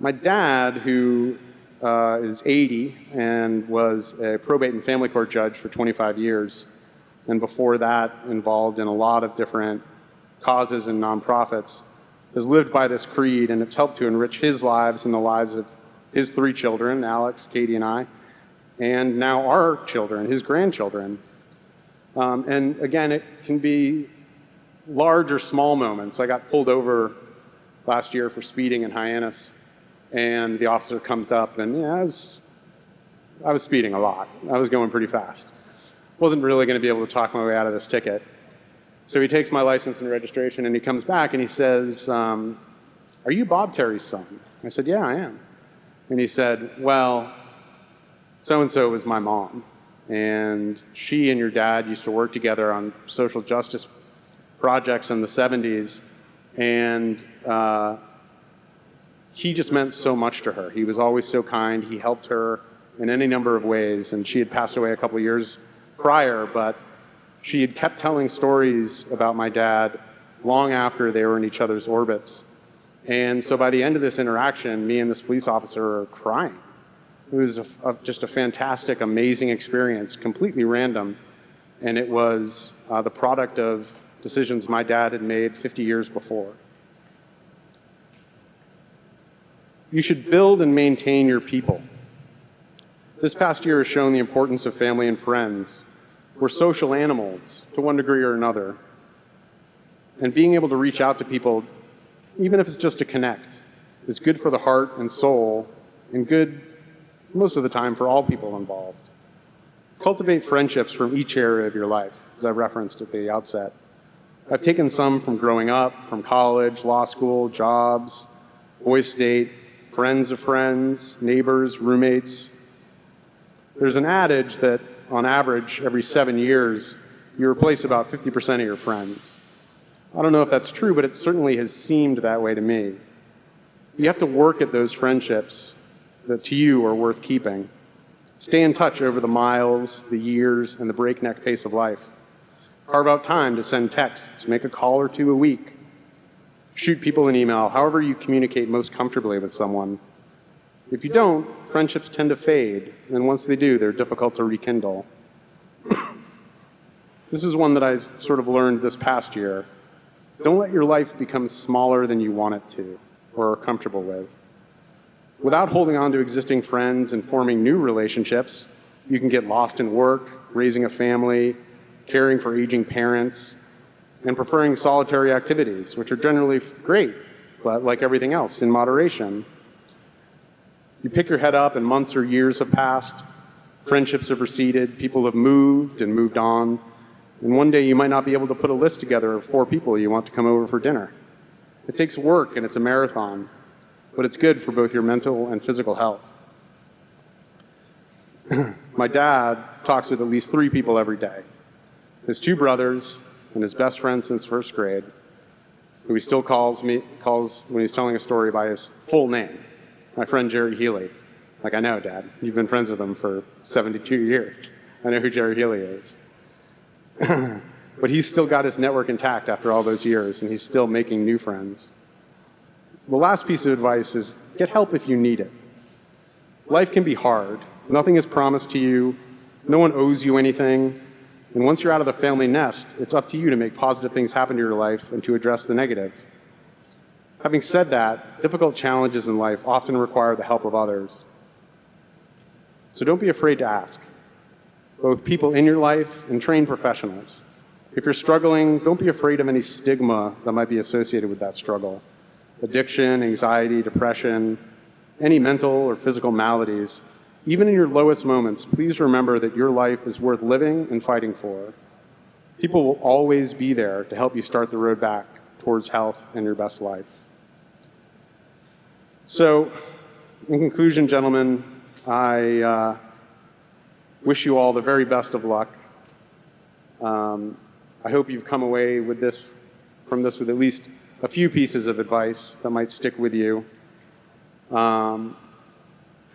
My dad, who is 80 and was a probate and family court judge for 25 years, and before that involved in a lot of different causes and nonprofits, has lived by this creed, and it's helped to enrich his lives and the lives of his 3 children, Alex, Katie, and I, and now our children, his grandchildren. And again, it can be large or small moments. I got pulled over last year for speeding in Hyannis, and the officer comes up, and I was speeding a lot. I was going pretty fast. Wasn't really going to be able to talk my way out of this ticket. So he takes my license and registration, and he comes back, and he says, are you Bob Terry's son? I said, yeah, I am. And he said, well, so-and-so was my mom, and she and your dad used to work together on social justice projects in the 70s, and he just meant so much to her. He was always so kind. He helped her in any number of ways, and she had passed away a couple of years prior, but she had kept telling stories about my dad long after they were in each other's orbits. And so by the end of this interaction, me and this police officer are crying. It was just a fantastic, amazing experience, completely random. And it was the product of decisions my dad had made 50 years before. You should build and maintain your people. This past year has shown the importance of family and friends. We're social animals to one degree or another. And being able to reach out to people, even if it's just to connect, is good for the heart and soul, and good most of the time for all people involved. Cultivate friendships from each area of your life, as I referenced at the outset. I've taken some from growing up, from college, law school, jobs, Boy State, friends of friends, neighbors, roommates. There's an adage that, on average, every 7 years, you replace about 50% of your friends. I don't know if that's true, but it certainly has seemed that way to me. You have to work at those friendships that to you are worth keeping. Stay in touch over the miles, the years, and the breakneck pace of life. Carve out time to send texts, make a call or two a week. Shoot people an email, however you communicate most comfortably with someone. If you don't, friendships tend to fade, and once they do, they're difficult to rekindle. This is one that I've sort of learned this past year. Don't let your life become smaller than you want it to, or are comfortable with. Without holding on to existing friends and forming new relationships, you can get lost in work, raising a family, caring for aging parents, and preferring solitary activities, which are generally great, but like everything else, in moderation. You pick your head up and months or years have passed, friendships have receded, people have moved and moved on, and one day you might not be able to put a list together of 4 people you want to come over for dinner. It takes work and it's a marathon, but it's good for both your mental and physical health. My dad talks with at least 3 people every day. His 2 brothers and his best friend since first grade, who he still calls when he's telling a story by his full name. My friend Jerry Healy. Like, I know, Dad. You've been friends with him for 72 years. I know who Jerry Healy is. But he's still got his network intact after all those years, and he's still making new friends. The last piece of advice is get help if you need it. Life can be hard. Nothing is promised to you. No one owes you anything. And once you're out of the family nest, it's up to you to make positive things happen to your life and to address the negative. Having said that, difficult challenges in life often require the help of others. So don't be afraid to ask, both people in your life and trained professionals. If you're struggling, don't be afraid of any stigma that might be associated with that struggle. Addiction, anxiety, depression, any mental or physical maladies, even in your lowest moments, please remember that your life is worth living and fighting for. People will always be there to help you start the road back towards health and your best life. So, in conclusion, gentlemen, I wish you all the very best of luck. I hope you've come away with from this with at least a few pieces of advice that might stick with you. Try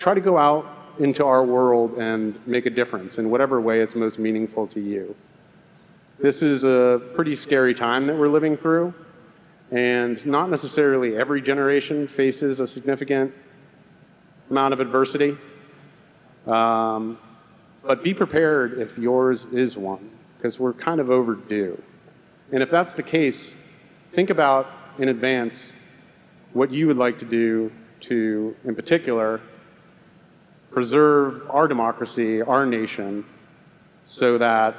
to go out into our world and make a difference in whatever way is most meaningful to you. This is a pretty scary time that we're living through, and not necessarily every generation faces a significant amount of adversity. But be prepared if yours is one, because we're kind of overdue. And if that's the case, think about in advance what you would like to do to, in particular, preserve our democracy, our nation, so that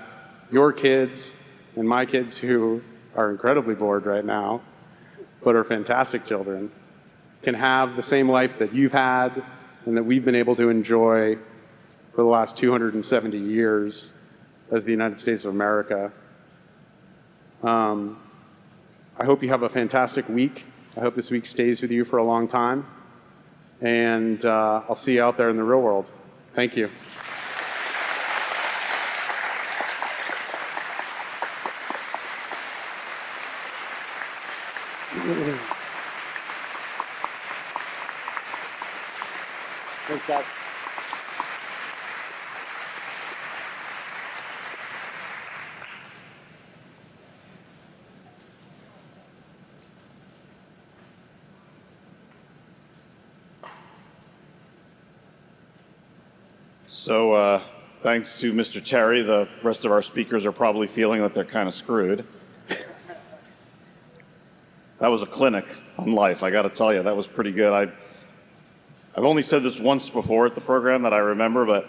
your kids and my kids, who are incredibly bored right now, but are fantastic children, can have the same life that you've had and that we've been able to enjoy for the last 270 years as the United States of America. I hope you have a fantastic week. I hope this week stays with you for a long time. And I'll see you out there in the real world. Thank you. Thanks, guys. So thanks to Mr. Terry, the rest of our speakers are probably feeling that they're kind of screwed. That was a clinic on life, I got to tell you. That was pretty good. I've only said this once before at the program that I remember, but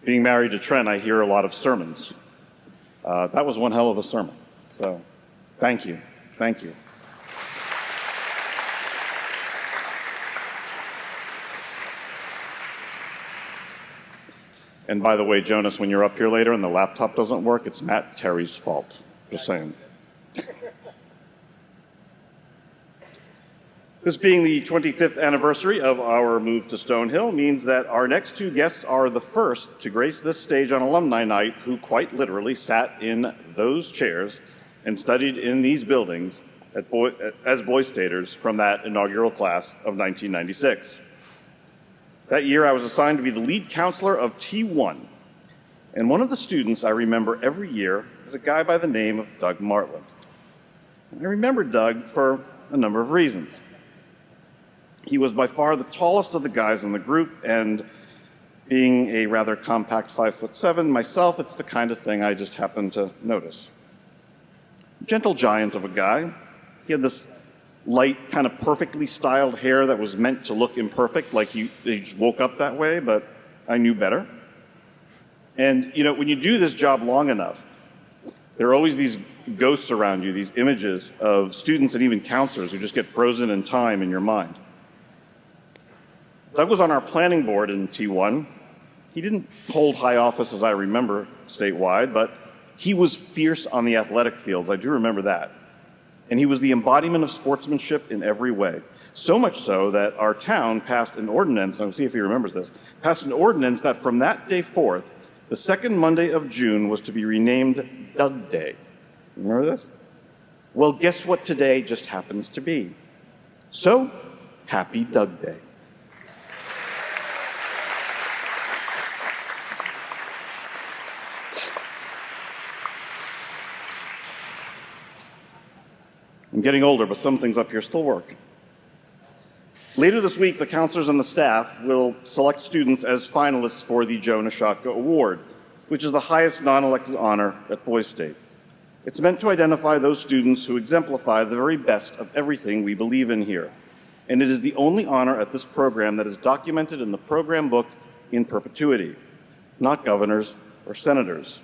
being married to Trent, I hear a lot of sermons. That was one hell of a sermon. So thank you. Thank you. And by the way, Jonas, when you're up here later and the laptop doesn't work, it's Matt Terry's fault. Just saying. This being the 25th anniversary of our move to Stonehill means that our next two guests are the first to grace this stage on Alumni Night who quite literally sat in those chairs and studied in these buildings as Boy Staters from that inaugural class of 1996. That year, I was assigned to be the lead counselor of T1. And one of the students I remember every year is a guy by the name of Doug Martland. And I remember Doug for a number of reasons. He was by far the tallest of the guys in the group, and being a rather compact 5'7" myself, it's the kind of thing I just happened to notice. Gentle giant of a guy. He had this light, kind of perfectly styled hair that was meant to look imperfect, like he just woke up that way, but I knew better. And, you know, when you do this job long enough, there are always these ghosts around you, these images of students and even counselors who just get frozen in time in your mind. Doug was on our planning board in T1. He didn't hold high office as I remember statewide, but he was fierce on the athletic fields. I do remember that. And he was the embodiment of sportsmanship in every way. So much so that our town passed an ordinance, and I'll see if he remembers this, passed an ordinance that from that day forth, the second Monday of June was to be renamed Doug Day. Remember this? Well, guess what today just happens to be? So, happy Doug Day. I'm getting older, but some things up here still work. Later this week, the counselors and the staff will select students as finalists for the Joe Nishotka Award, which is the highest non-elected honor at Boys State. It's meant to identify those students who exemplify the very best of everything we believe in here. And it is the only honor at this program that is documented in the program book in perpetuity, not governors or senators.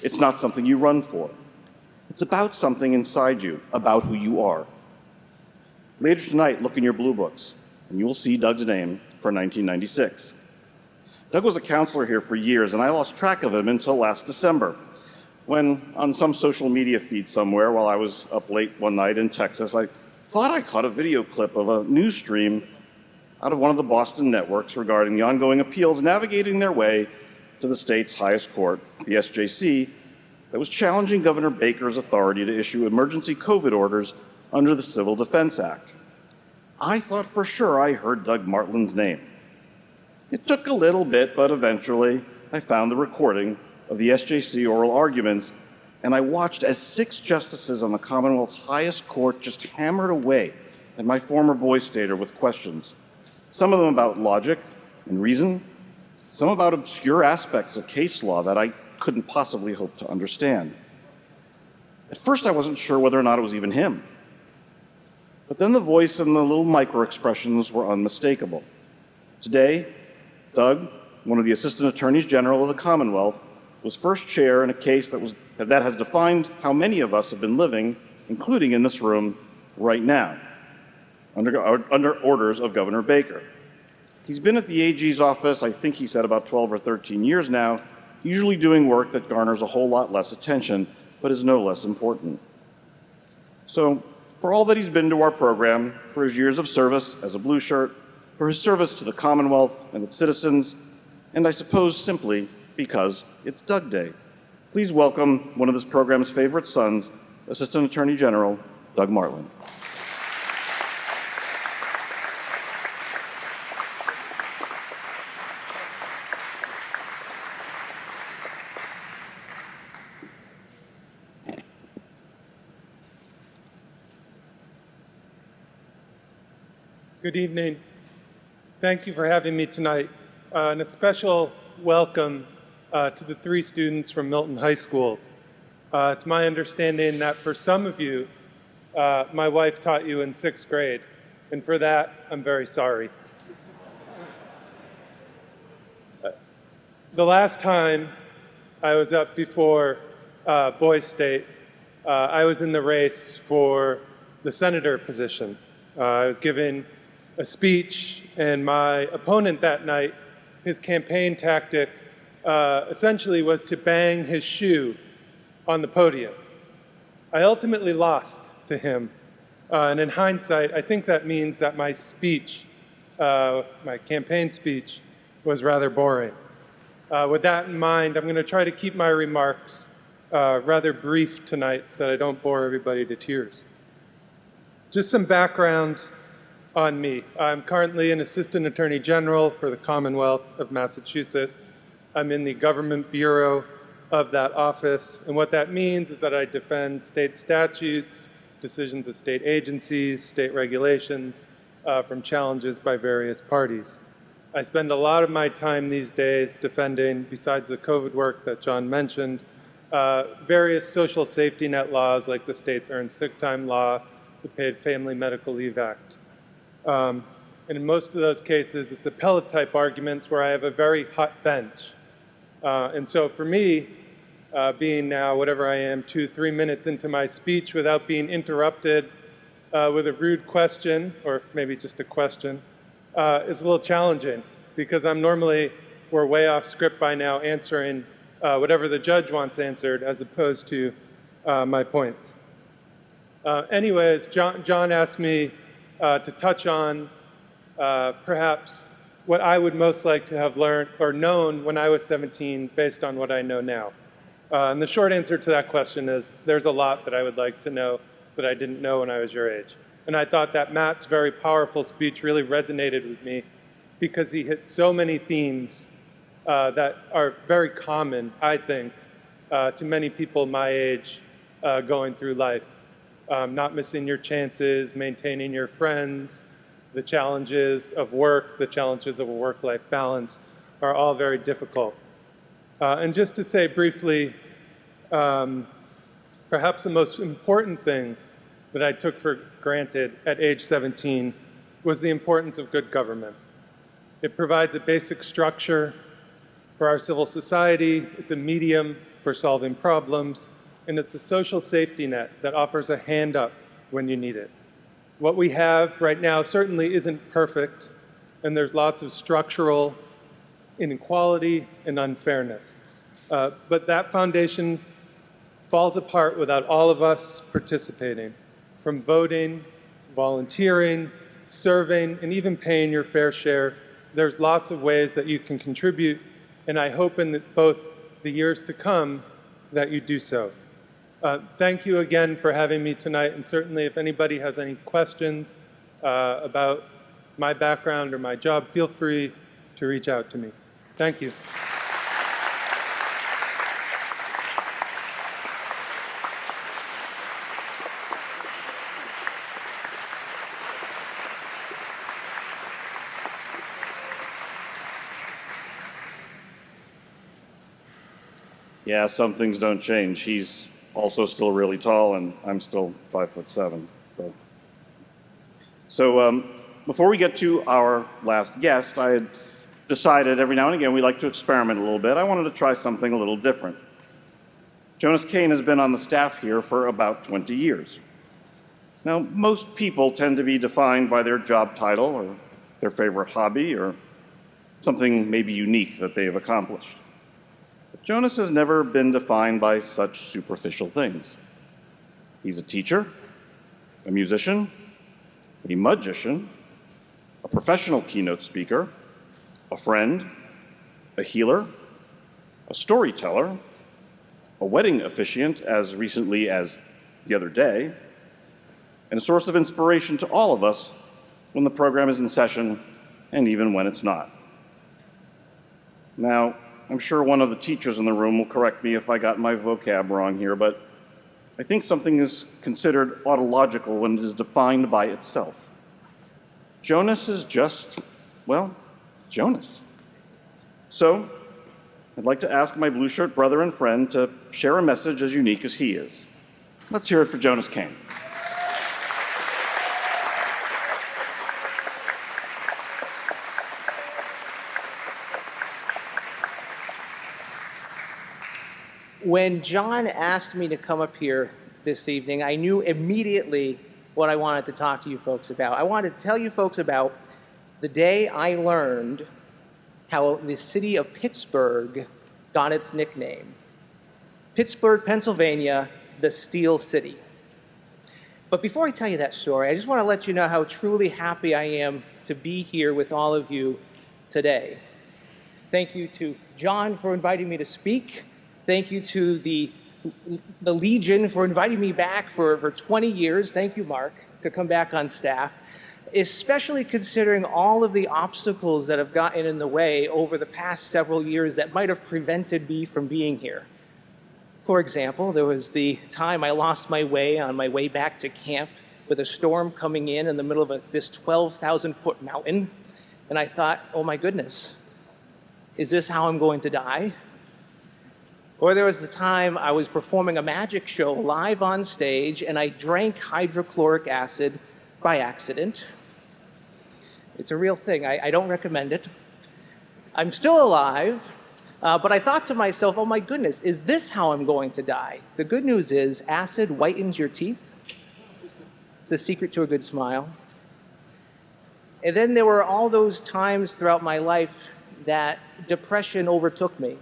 It's not something you run for. It's about something inside you, about who you are. Later tonight, look in your blue books, and you will see Doug's name for 1996. Doug was a counselor here for years, and I lost track of him until last December, when on some social media feed somewhere while I was up late one night in Texas, I thought I caught a video clip of a news stream out of one of the Boston networks regarding the ongoing appeals navigating their way to the state's highest court, the SJC, that was challenging Governor Baker's authority to issue emergency COVID orders under the Civil Defense Act. I thought for sure I heard Doug Martland's name. It took a little bit, but eventually I found the recording of the SJC oral arguments, and I watched as 6 justices on the Commonwealth's highest court just hammered away at my former boy stater with questions, some of them about logic and reason, some about obscure aspects of case law that I couldn't possibly hope to understand. At first, I wasn't sure whether or not it was even him. But then the voice and the little micro-expressions were unmistakable. Today, Doug, one of the Assistant Attorneys General of the Commonwealth, was first chair in a case that has defined how many of us have been living, including in this room right now, under orders of Governor Baker. He's been at the AG's office, I think he said about 12 or 13 years now, usually doing work that garners a whole lot less attention, but is no less important. So, for all that he's been to our program, for his years of service as a blue shirt, for his service to the Commonwealth and its citizens, and I suppose simply because it's Doug Day, please welcome one of this program's favorite sons, Assistant Attorney General Doug Martland. Good evening. Thank you for having me tonight. And a special welcome to the 3 students from Milton High School. It's my understanding that for some of you, my wife taught you in 6th grade, and for that, I'm very sorry. The last time I was up before Boys State, I was in the race for the senator position. I was given a speech, and my opponent that night, his campaign tactic essentially was to bang his shoe on the podium. I ultimately lost to him, and in hindsight, I think that means that my speech, my campaign speech, was rather boring. With that in mind, I'm going to try to keep my remarks rather brief tonight so that I don't bore everybody to tears. Just some background on me. I'm currently an Assistant Attorney General for the Commonwealth of Massachusetts. I'm in the Government Bureau of that office, and what that means is that I defend state statutes, decisions of state agencies, state regulations from challenges by various parties. I spend a lot of my time these days defending, besides the COVID work that John mentioned, various social safety net laws like the state's Earned Sick Time Law, the Paid Family Medical Leave Act. And in most of those cases, it's appellate type arguments where I have a very hot bench. And so for me, being now whatever I am, 2-3 minutes into my speech without being interrupted with a rude question, or maybe just a question, is a little challenging because we're way off script by now answering whatever the judge wants answered as opposed to my points. Anyways, John asked me to touch on perhaps what I would most like to have learned or known when I was 17 based on what I know now. And the short answer to that question is there's a lot that I would like to know that I didn't know when I was your age. And I thought that Matt's very powerful speech really resonated with me because he hit so many themes that are very common, I think, to many people my age going through life. Not missing your chances, maintaining your friends, the challenges of work, the challenges of a work-life balance are all very difficult. And just to say briefly, perhaps the most important thing that I took for granted at age 17 was the importance of good government. It provides a basic structure for our civil society. It's a medium for solving problems. and it's a social safety net that offers a hand up when you need it. What we have right now certainly isn't perfect, and there's lots of structural inequality and unfairness. But that foundation falls apart without all of us participating, from voting, volunteering, serving, and even paying your fair share. There's lots of ways that you can contribute, and I hope in both the years to come that you do so. Thank you again for having me tonight, and certainly if anybody has any questions about my background or my job, feel free to reach out to me. Thank you. Yeah, some things don't change. He's also still really tall, and I'm still 5'7". So before we get to our last guest, I had decided every now and again we like to experiment a little bit. I wanted to try something a little different. Jonas Kane has been on the staff here for about 20 years. Now, most people tend to be defined by their job title or their favorite hobby or something maybe unique that they have accomplished. But Jonas has never been defined by such superficial things. He's a teacher, a musician, a magician, a professional keynote speaker, a friend, a healer, a storyteller, a wedding officiant as recently as the other day, and a source of inspiration to all of us when the program is in session and even when it's not. Now, I'm sure one of the teachers in the room will correct me if I got my vocab wrong here, but I think something is considered autological when it is defined by itself. Jonas is just, well, Jonas. So, I'd like to ask my blue shirt brother and friend to share a message as unique as he is. Let's hear it for Jonas Kane. When John asked me to come up here this evening, I knew immediately what I wanted to talk to you folks about. I wanted to tell you folks about the day I learned how the city of Pittsburgh got its nickname. Pittsburgh, Pennsylvania, the Steel City. But before I tell you that story, I just want to let you know how truly happy I am to be here with all of you today. Thank you to John for inviting me to speak. Thank you to the Legion for inviting me back for 20 years. Thank you, Mark, to come back on staff, especially considering all of the obstacles that have gotten in the way over the past several years that might have prevented me from being here. For example, there was the time I lost my way on my way back to camp with a storm coming in the middle of this 12,000-foot mountain, and I thought, oh my goodness, is this how I'm going to die? Or there was the time I was performing a magic show live on stage and I drank hydrochloric acid by accident. It's a real thing. I don't recommend it. I'm still alive, but I thought to myself, oh my goodness, is this how I'm going to die? The good news is acid whitens your teeth. It's the secret to a good smile. And then there were all those times throughout my life that depression overtook me.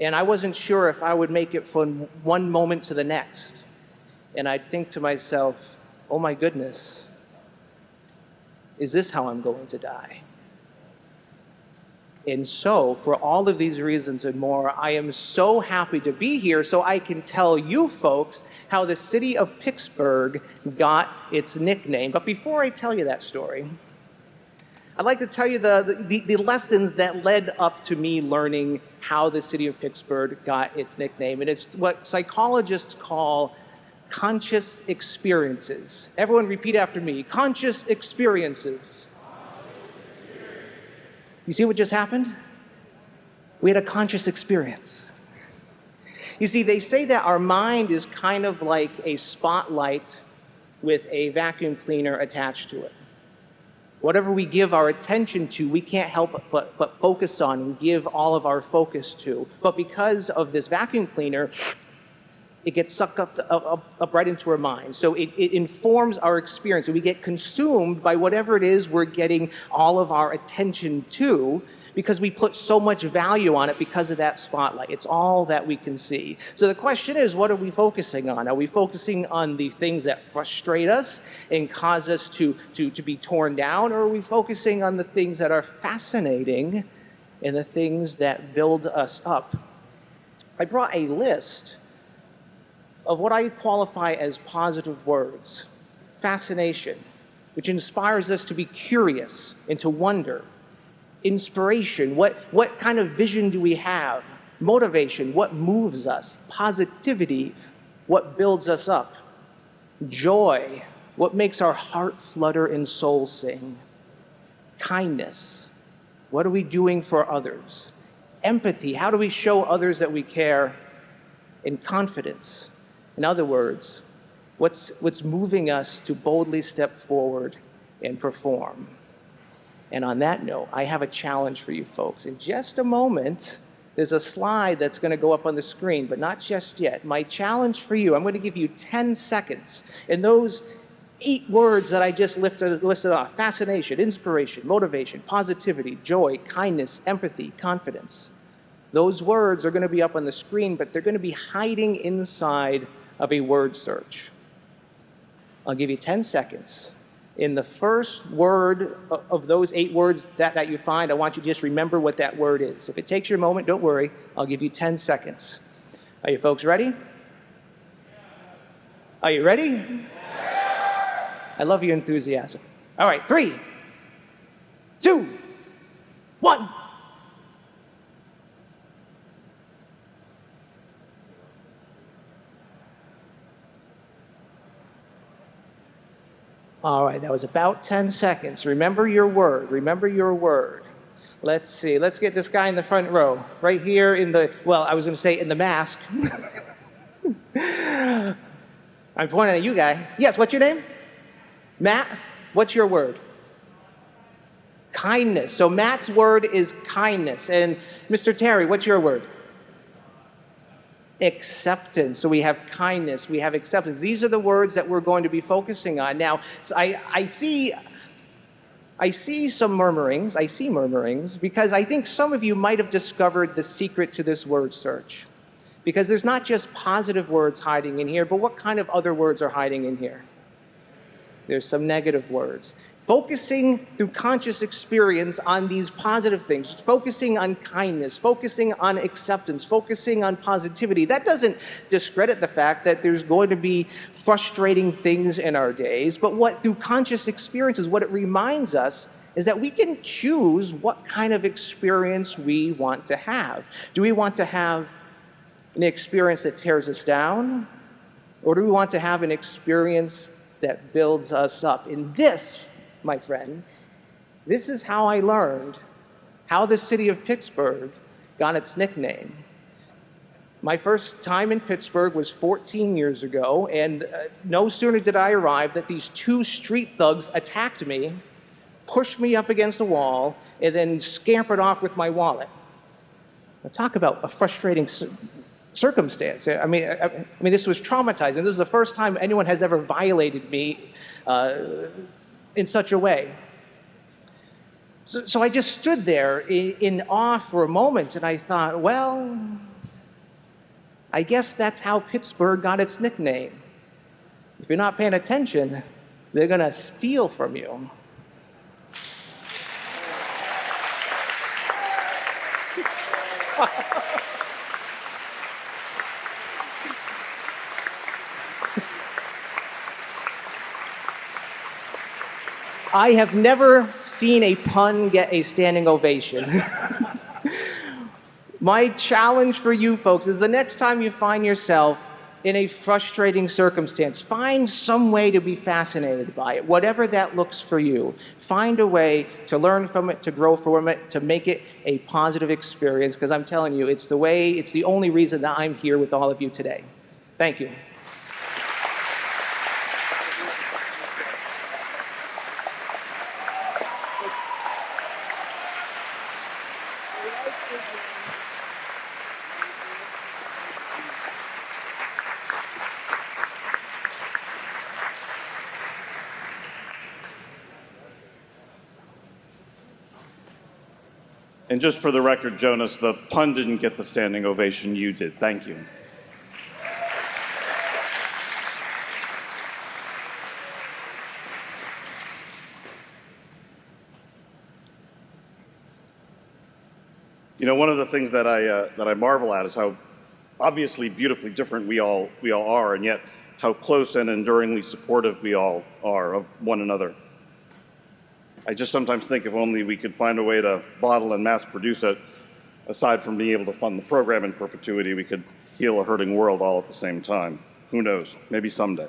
And I wasn't sure if I would make it from one moment to the next. And I'd think to myself, oh my goodness, is this how I'm going to die? And so, for all of these reasons and more, I am so happy to be here so I can tell you folks how the city of Pittsburgh got its nickname. But before I tell you that story, I'd like to tell you the lessons that led up to me learning how the city of Pittsburgh got its nickname. And it's what psychologists call conscious experiences. Everyone repeat after me, conscious experiences. You see what just happened? We had a conscious experience. You see, they say that our mind is kind of like a spotlight with a vacuum cleaner attached to it. Whatever we give our attention to, we can't help but focus on and give all of our focus to. But because of this vacuum cleaner, it gets sucked up right into our mind. So it informs our experience, and we get consumed by whatever it is we're getting all of our attention to, because we put so much value on it because of that spotlight. It's all that we can see. So the question is, what are we focusing on? Are we focusing on the things that frustrate us and cause us to be torn down, or are we focusing on the things that are fascinating and the things that build us up? I brought a list of what I qualify as positive words. Fascination, which inspires us to be curious and to wonder. Inspiration, what kind of vision do we have? Motivation, what moves us? Positivity, what builds us up? Joy, what makes our heart flutter and soul sing? Kindness, what are we doing for others? Empathy, how do we show others that we care? And confidence, in other words, what's moving us to boldly step forward and perform? And on that note, I have a challenge for you folks. In just a moment, there's a slide that's going to go up on the screen, but not just yet. My challenge for you, I'm going to give you 10 seconds. And those 8 words that I just listed off, fascination, inspiration, motivation, positivity, joy, kindness, empathy, confidence. Those words are going to be up on the screen, but they're going to be hiding inside of a word search. I'll give you 10 seconds. In the first word of those 8 words that you find, I want you to just remember what that word is. If it takes you a moment, don't worry. I'll give you 10 seconds. Are you folks ready? Are you ready? I love your enthusiasm. All right, 3, 2, 1. All right, that was about 10 seconds. Remember your word. Remember your word. Let's see. Let's get this guy in the front row. Right here in the, well, I was going to say in the mask. I'm pointing at you guy. Yes, what's your name? Matt, what's your word? Kindness. So Matt's word is kindness. And Mr. Terry, what's your word? Acceptance. So we have kindness, we have acceptance. These are the words that we're going to be focusing on. Now, so I see some murmurings. I see murmurings because I think some of you might have discovered the secret to this word search. Because there's not just positive words hiding in here, but what kind of other words are hiding in here? There's some negative words. Focusing through conscious experience on these positive things, focusing on kindness, focusing on acceptance, focusing on positivity, that doesn't discredit the fact that there's going to be frustrating things in our days, but what through conscious experiences, what it reminds us is that we can choose what kind of experience we want to have. Do we want to have an experience that tears us down, or do we want to have an experience that builds us up? In this, my friends, this is how I learned how the city of Pittsburgh got its nickname. My first time in Pittsburgh was 14 years ago, and no sooner did I arrive that these 2 street thugs attacked me, pushed me up against the wall, and then scampered off with my wallet. Now, talk about a frustrating circumstance. I mean, this was traumatizing. This was the first time anyone has ever violated me in such a way. So I just stood there in awe for a moment, and I thought, well, I guess that's how Pittsburgh got its nickname. If you're not paying attention, they're going to steal from you. I have never seen a pun get a standing ovation. My challenge for you folks is the next time you find yourself in a frustrating circumstance, find some way to be fascinated by it, whatever that looks for you. Find a way to learn from it, to grow from it, to make it a positive experience, because I'm telling you, it's the only reason that I'm here with all of you today. Thank you. And just for the record, Jonas, the pun didn't get the standing ovation, you did. Thank you. You know, one of the things that I marvel at is how obviously beautifully different we all are, and yet how close and enduringly supportive we all are of one another. I just sometimes think if only we could find a way to bottle and mass produce it, aside from being able to fund the program in perpetuity, we could heal a hurting world all at the same time. Who knows? Maybe someday.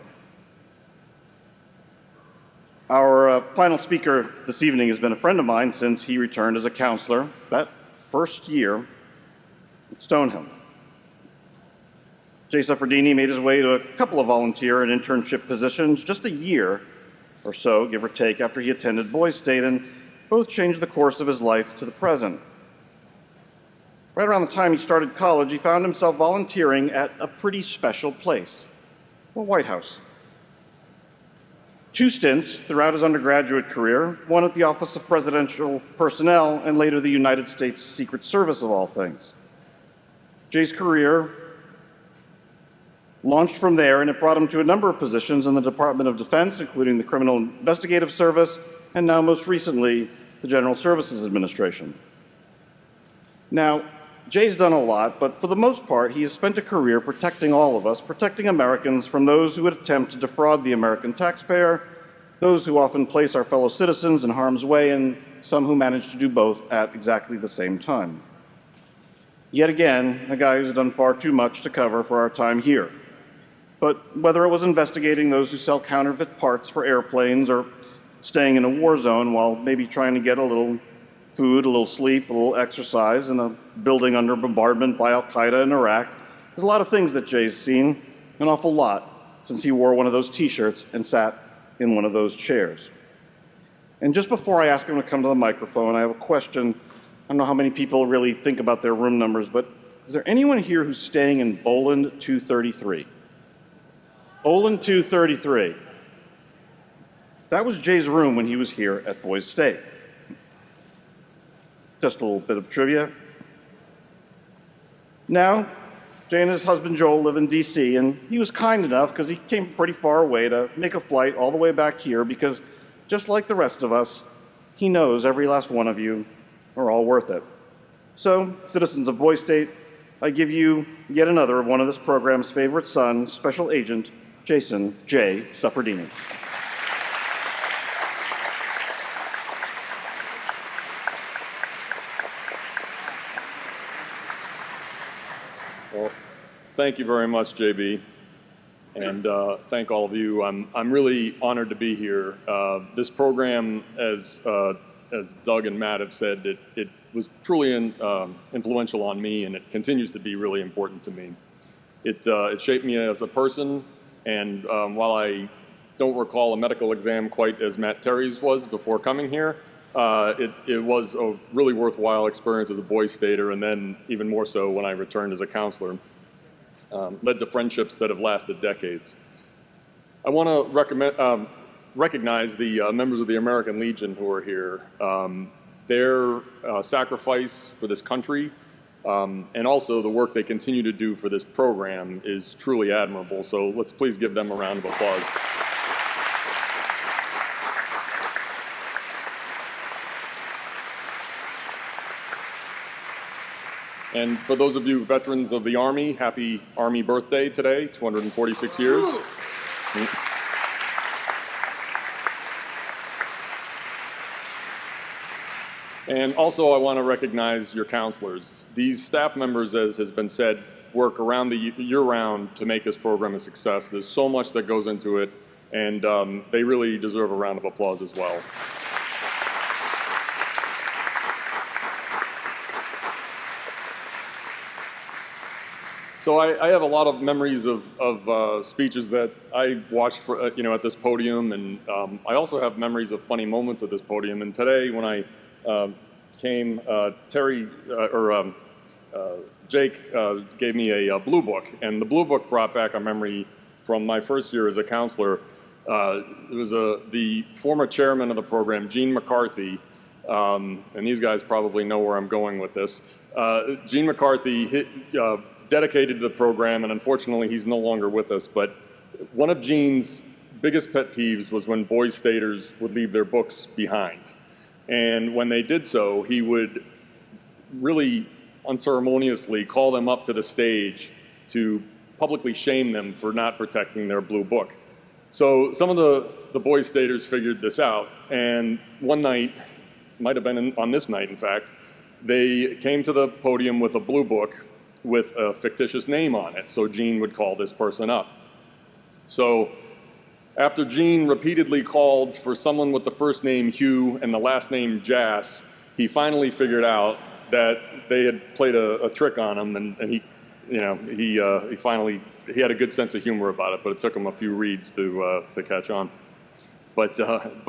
Our final speaker this evening has been a friend of mine since he returned as a counselor that first year at Stonehill. Jay Suffredini made his way to a couple of volunteer and internship positions just a year or so, give or take, after he attended Boys State, and both changed the course of his life to the present. Right around the time he started college, he found himself volunteering at a pretty special place, the White House. 2 stints throughout his undergraduate career, one at the Office of Presidential Personnel and later the United States Secret Service of all things. Jay's career launched from there, and it brought him to a number of positions in the Department of Defense, including the Criminal Investigative Service, and now most recently, the General Services Administration. Now, Jay's done a lot, but for the most part, he has spent a career protecting all of us, protecting Americans from those who would attempt to defraud the American taxpayer, those who often place our fellow citizens in harm's way, and some who manage to do both at exactly the same time. Yet again, a guy who's done far too much to cover for our time here. But whether it was investigating those who sell counterfeit parts for airplanes or staying in a war zone while maybe trying to get a little food, a little sleep, a little exercise in a building under bombardment by Al-Qaeda in Iraq, there's a lot of things that Jay's seen, an awful lot, since he wore one of those t-shirts and sat in one of those chairs. And just before I ask him to come to the microphone, I have a question. I don't know how many people really think about their room numbers, but is there anyone here who's staying in Boland 233? Boland 233. That was Jay's room when he was here at Boys State. Just a little bit of trivia. Now, Jay and his husband Joel live in D.C., and he was kind enough, because he came pretty far away, to make a flight all the way back here, because just like the rest of us, he knows every last one of you are all worth it. So, citizens of Boys State, I give you yet another of one of this program's favorite sons, Special Agent Jason J. Suffredini. Well, thank you very much, JB, and thank all of you. I'm really honored to be here. This program, as Doug and Matt have said, it was truly influential on me, and it continues to be really important to me. It shaped me as a person, and while I don't recall a medical exam quite as Matt Terry's was before coming here, it was a really worthwhile experience as a Boys Stater, and then even more so when I returned as a counselor. Led to friendships that have lasted decades. I want to recognize the members of the American Legion who are here. Their sacrifice for this country and also the work they continue to do for this program is truly admirable. So let's please give them a round of applause. And for those of you veterans of the Army, happy Army birthday today, 246 years. And also I want to recognize your counselors. These staff members, as has been said, work around the year-round to make this program a success. There's so much that goes into it, and they really deserve a round of applause as well. So I have a lot of memories of speeches that I watched for, at this podium, and I also have memories of funny moments at this podium. And today, when I came, Jake gave me a blue book, and the blue book brought back a memory from my first year as a counselor. It was the former chairman of the program, Gene McCarthy, and these guys probably know where I'm going with this. Gene McCarthy dedicated to the program, and unfortunately he's no longer with us, but one of Gene's biggest pet peeves was when Boys Staters would leave their books behind. And when they did so, he would really unceremoniously call them up to the stage to publicly shame them for not protecting their blue book. So some of the Boys Staters figured this out, and one night, might have been on this night in fact, they came to the podium with a blue book with a fictitious name on it, so Gene would call this person up. So after Gene repeatedly called for someone with the first name Hugh and the last name Jass, he finally figured out that they had played a trick on him, and he had a good sense of humor about it, but it took him a few reads to catch on. But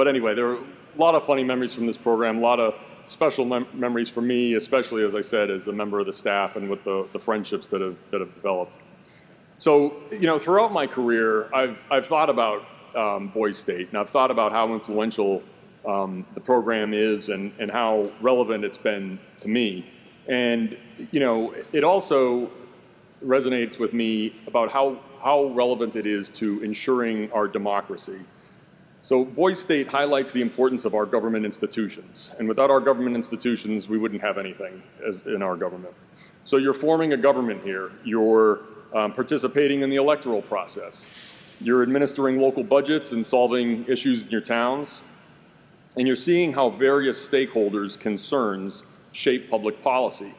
anyway, there are a lot of funny memories from this program, a lot of special memories for me, especially, as I said, as a member of the staff and with the friendships that have developed. So, throughout my career, I've thought about Boys State, and I've thought about how influential the program is and how relevant it's been to me. And, it also resonates with me about how relevant it is to ensuring our democracy. So Boys State highlights the importance of our government institutions. And without our government institutions, we wouldn't have anything in our government. So you're forming a government here. You're participating in the electoral process. You're administering local budgets and solving issues in your towns. And you're seeing how various stakeholders' concerns shape public policy.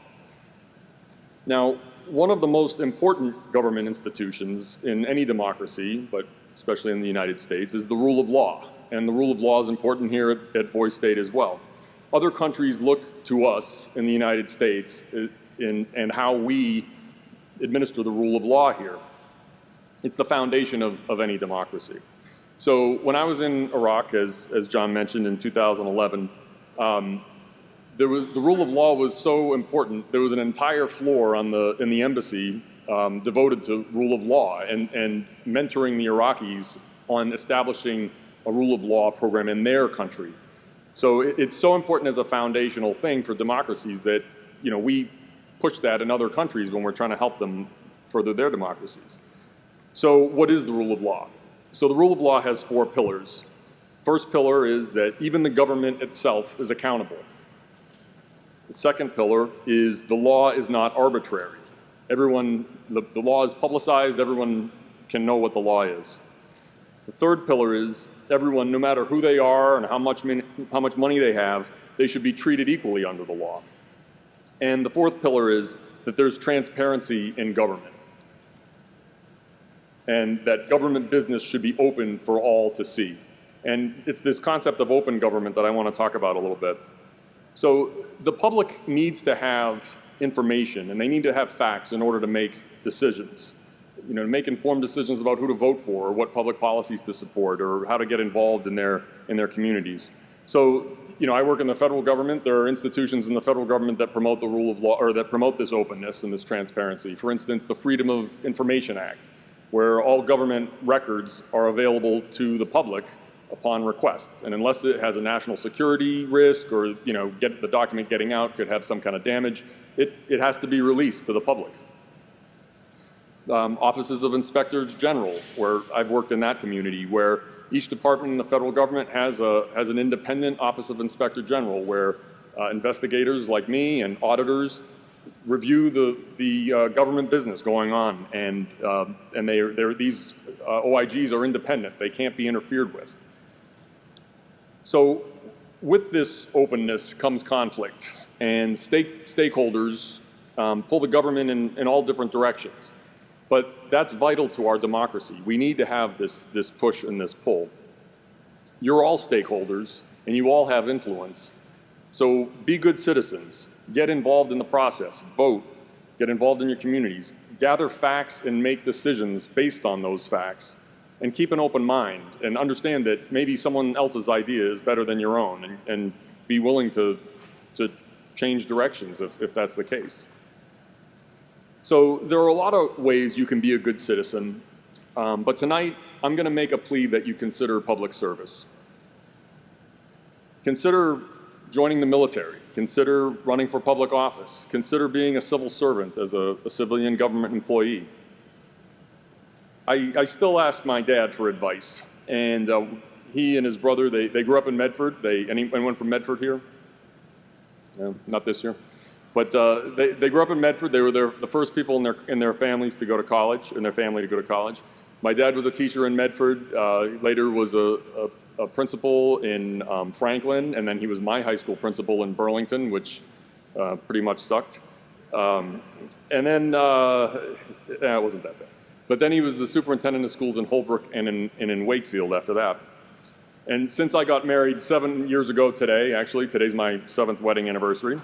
Now, one of the most important government institutions in any democracy, but especially in the United States, is the rule of law. And the rule of law is important here at Boys State as well. Other countries look to us in the United States in how we administer the rule of law here. It's the foundation of any democracy. So when I was in Iraq, as John mentioned, in 2011, the rule of law was so important. There was an entire floor in the embassy devoted to rule of law and mentoring the Iraqis on establishing a rule of law program in their country. So it's so important as a foundational thing for democracies that we push that in other countries when we're trying to help them further their democracies. So what is the rule of law? So the rule of law has 4 pillars. First pillar is that even the government itself is accountable. The second pillar is the law is not arbitrary. The law is publicized, everyone can know what the law is. The third pillar is everyone, no matter who they are and how much money they have, they should be treated equally under the law. And the fourth pillar is that there's transparency in government, and that government business should be open for all to see. And it's this concept of open government that I want to talk about a little bit. So the public needs to have information, and they need to have facts in order to make decisions. To make informed decisions about who to vote for, or what public policies to support, or how to get involved in their communities. So, I work in the federal government. There are institutions in the federal government that promote the rule of law, or that promote this openness and this transparency. For instance, the Freedom of Information Act, where all government records are available to the public upon request. And unless it has a national security risk, or the document getting out could have some kind of damage, it has to be released to the public. Offices of Inspectors General, where I've worked in that community, where each department in the federal government has an independent Office of Inspector General, where investigators like me and auditors review the government business going on, and these OIGs are independent. They can't be interfered with. So with this openness comes conflict, and stakeholders pull the government in all different directions. But that's vital to our democracy. We need to have this push and this pull. You're all stakeholders, and you all have influence. So be good citizens. Get involved in the process. Vote. Get involved in your communities. Gather facts and make decisions based on those facts. And keep an open mind, and understand that maybe someone else's idea is better than your own, and be willing to change directions if that's the case. So there are a lot of ways you can be a good citizen, but tonight I'm going to make a plea that you consider public service. Consider joining the military. Consider running for public office. Consider being a civil servant as a civilian government employee. I still ask my dad for advice, and he and his brother, they grew up in Medford. Anyone from Medford here? No, not this year. But they grew up in Medford. They were the first people in their families to go to college, in their family to go to college. My dad was a teacher in Medford, later was a principal in Franklin, and then he was my high school principal in Burlington, which pretty much sucked. And then, it wasn't that bad. But then he was the superintendent of schools in Holbrook and in Wakefield after that. And since I got married 7 years ago today, actually, today's my 7th wedding anniversary.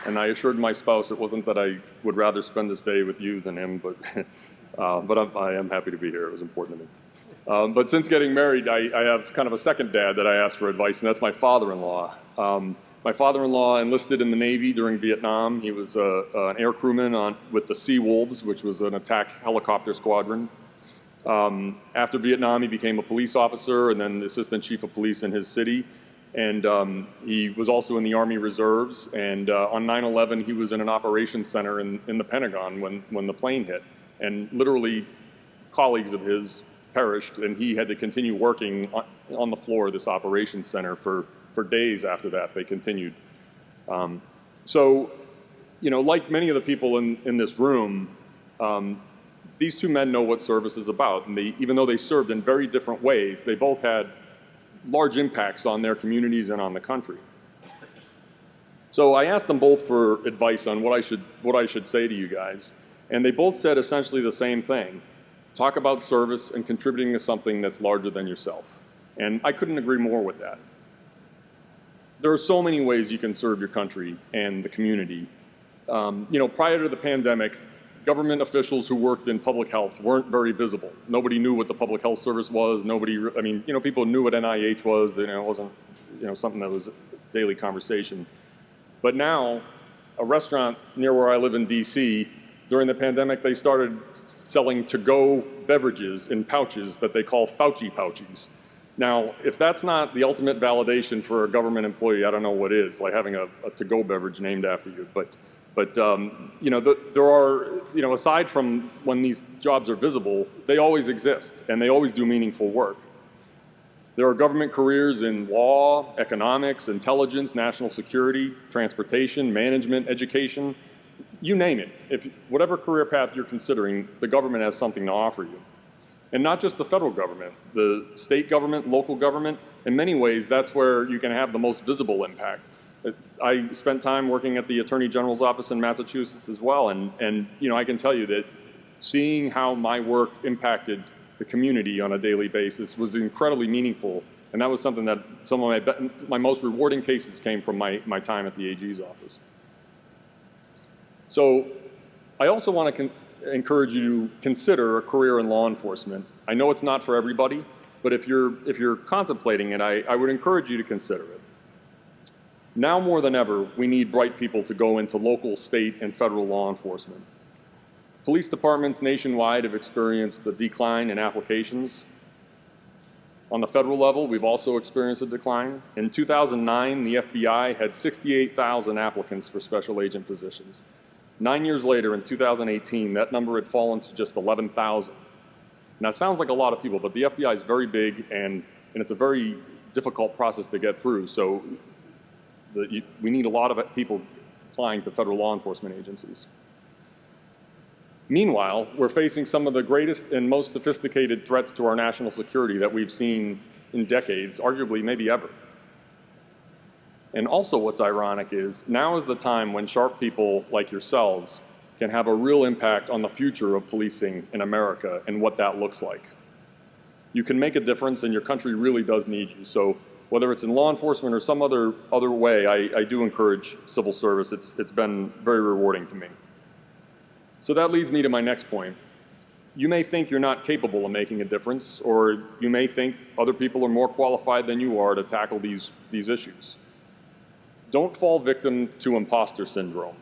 And I assured my spouse it wasn't that I would rather spend this day with you than him, but I am happy to be here. It was important to me. But since getting married, I have kind of a second dad that I ask for advice, and that's my father-in-law. My father-in-law enlisted in the Navy during Vietnam. He was an air crewman with the Sea Wolves, which was an attack helicopter squadron. After Vietnam, he became a police officer and then the assistant chief of police in his city. And he was also in the Army Reserves. And on 9/11, he was in an operations center in the Pentagon when the plane hit. And literally, colleagues of his perished, and he had to continue working on the floor of this operations center for days after that. They continued. So, like many of the people in this room, these two men know what service is about. And even though they served in very different ways, they both had large impacts on their communities and on the country. So I asked them both for advice on what I should say to you guys. And they both said essentially the same thing. Talk about service and contributing to something that's larger than yourself. And I couldn't agree more with that. There are so many ways you can serve your country and the community. Prior to the pandemic, government officials who worked in public health weren't very visible. Nobody knew what the public health service was. People knew what NIH was. It wasn't, something that was daily conversation. But now, a restaurant near where I live in DC, during the pandemic, they started selling to-go beverages in pouches that they call Fauci pouches. Now, if that's not the ultimate validation for a government employee, I don't know what is, like having a to-go beverage named after you. But there are, aside from when these jobs are visible, they always exist, and they always do meaningful work. There are government careers in law, economics, intelligence, national security, transportation, management, education, you name it. Whatever career path you're considering, the government has something to offer you. And not just the federal government, the state government, local government. In many ways, that's where you can have the most visible impact. I spent time working at the Attorney General's office in Massachusetts as well, and I can tell you that seeing how my work impacted the community on a daily basis was incredibly meaningful, and that was something that some of my most rewarding cases came from my time at the AG's office. So I also want to encourage you to consider a career in law enforcement. I know it's not for everybody, but if you're contemplating it, I would encourage you to consider it. Now more than ever, we need bright people to go into local, state, and federal law enforcement. Police departments nationwide have experienced a decline in applications. On the federal level, we've also experienced a decline. In 2009, the FBI had 68,000 applicants for special agent positions. 9 years later, in 2018, that number had fallen to just 11,000. Now, it sounds like a lot of people, but the FBI is very big, and it's a very difficult process to get through. So we need a lot of people applying to federal law enforcement agencies. Meanwhile, we're facing some of the greatest and most sophisticated threats to our national security that we've seen in decades, arguably maybe ever. And also what's ironic is now is the time when sharp people like yourselves can have a real impact on the future of policing in America and what that looks like. You can make a difference, and your country really does need you. So whether it's in law enforcement or some other way, I do encourage civil service. It's been very rewarding to me. So that leads me to my next point. You may think you're not capable of making a difference, or you may think other people are more qualified than you are to tackle these issues. Don't fall victim to imposter syndrome.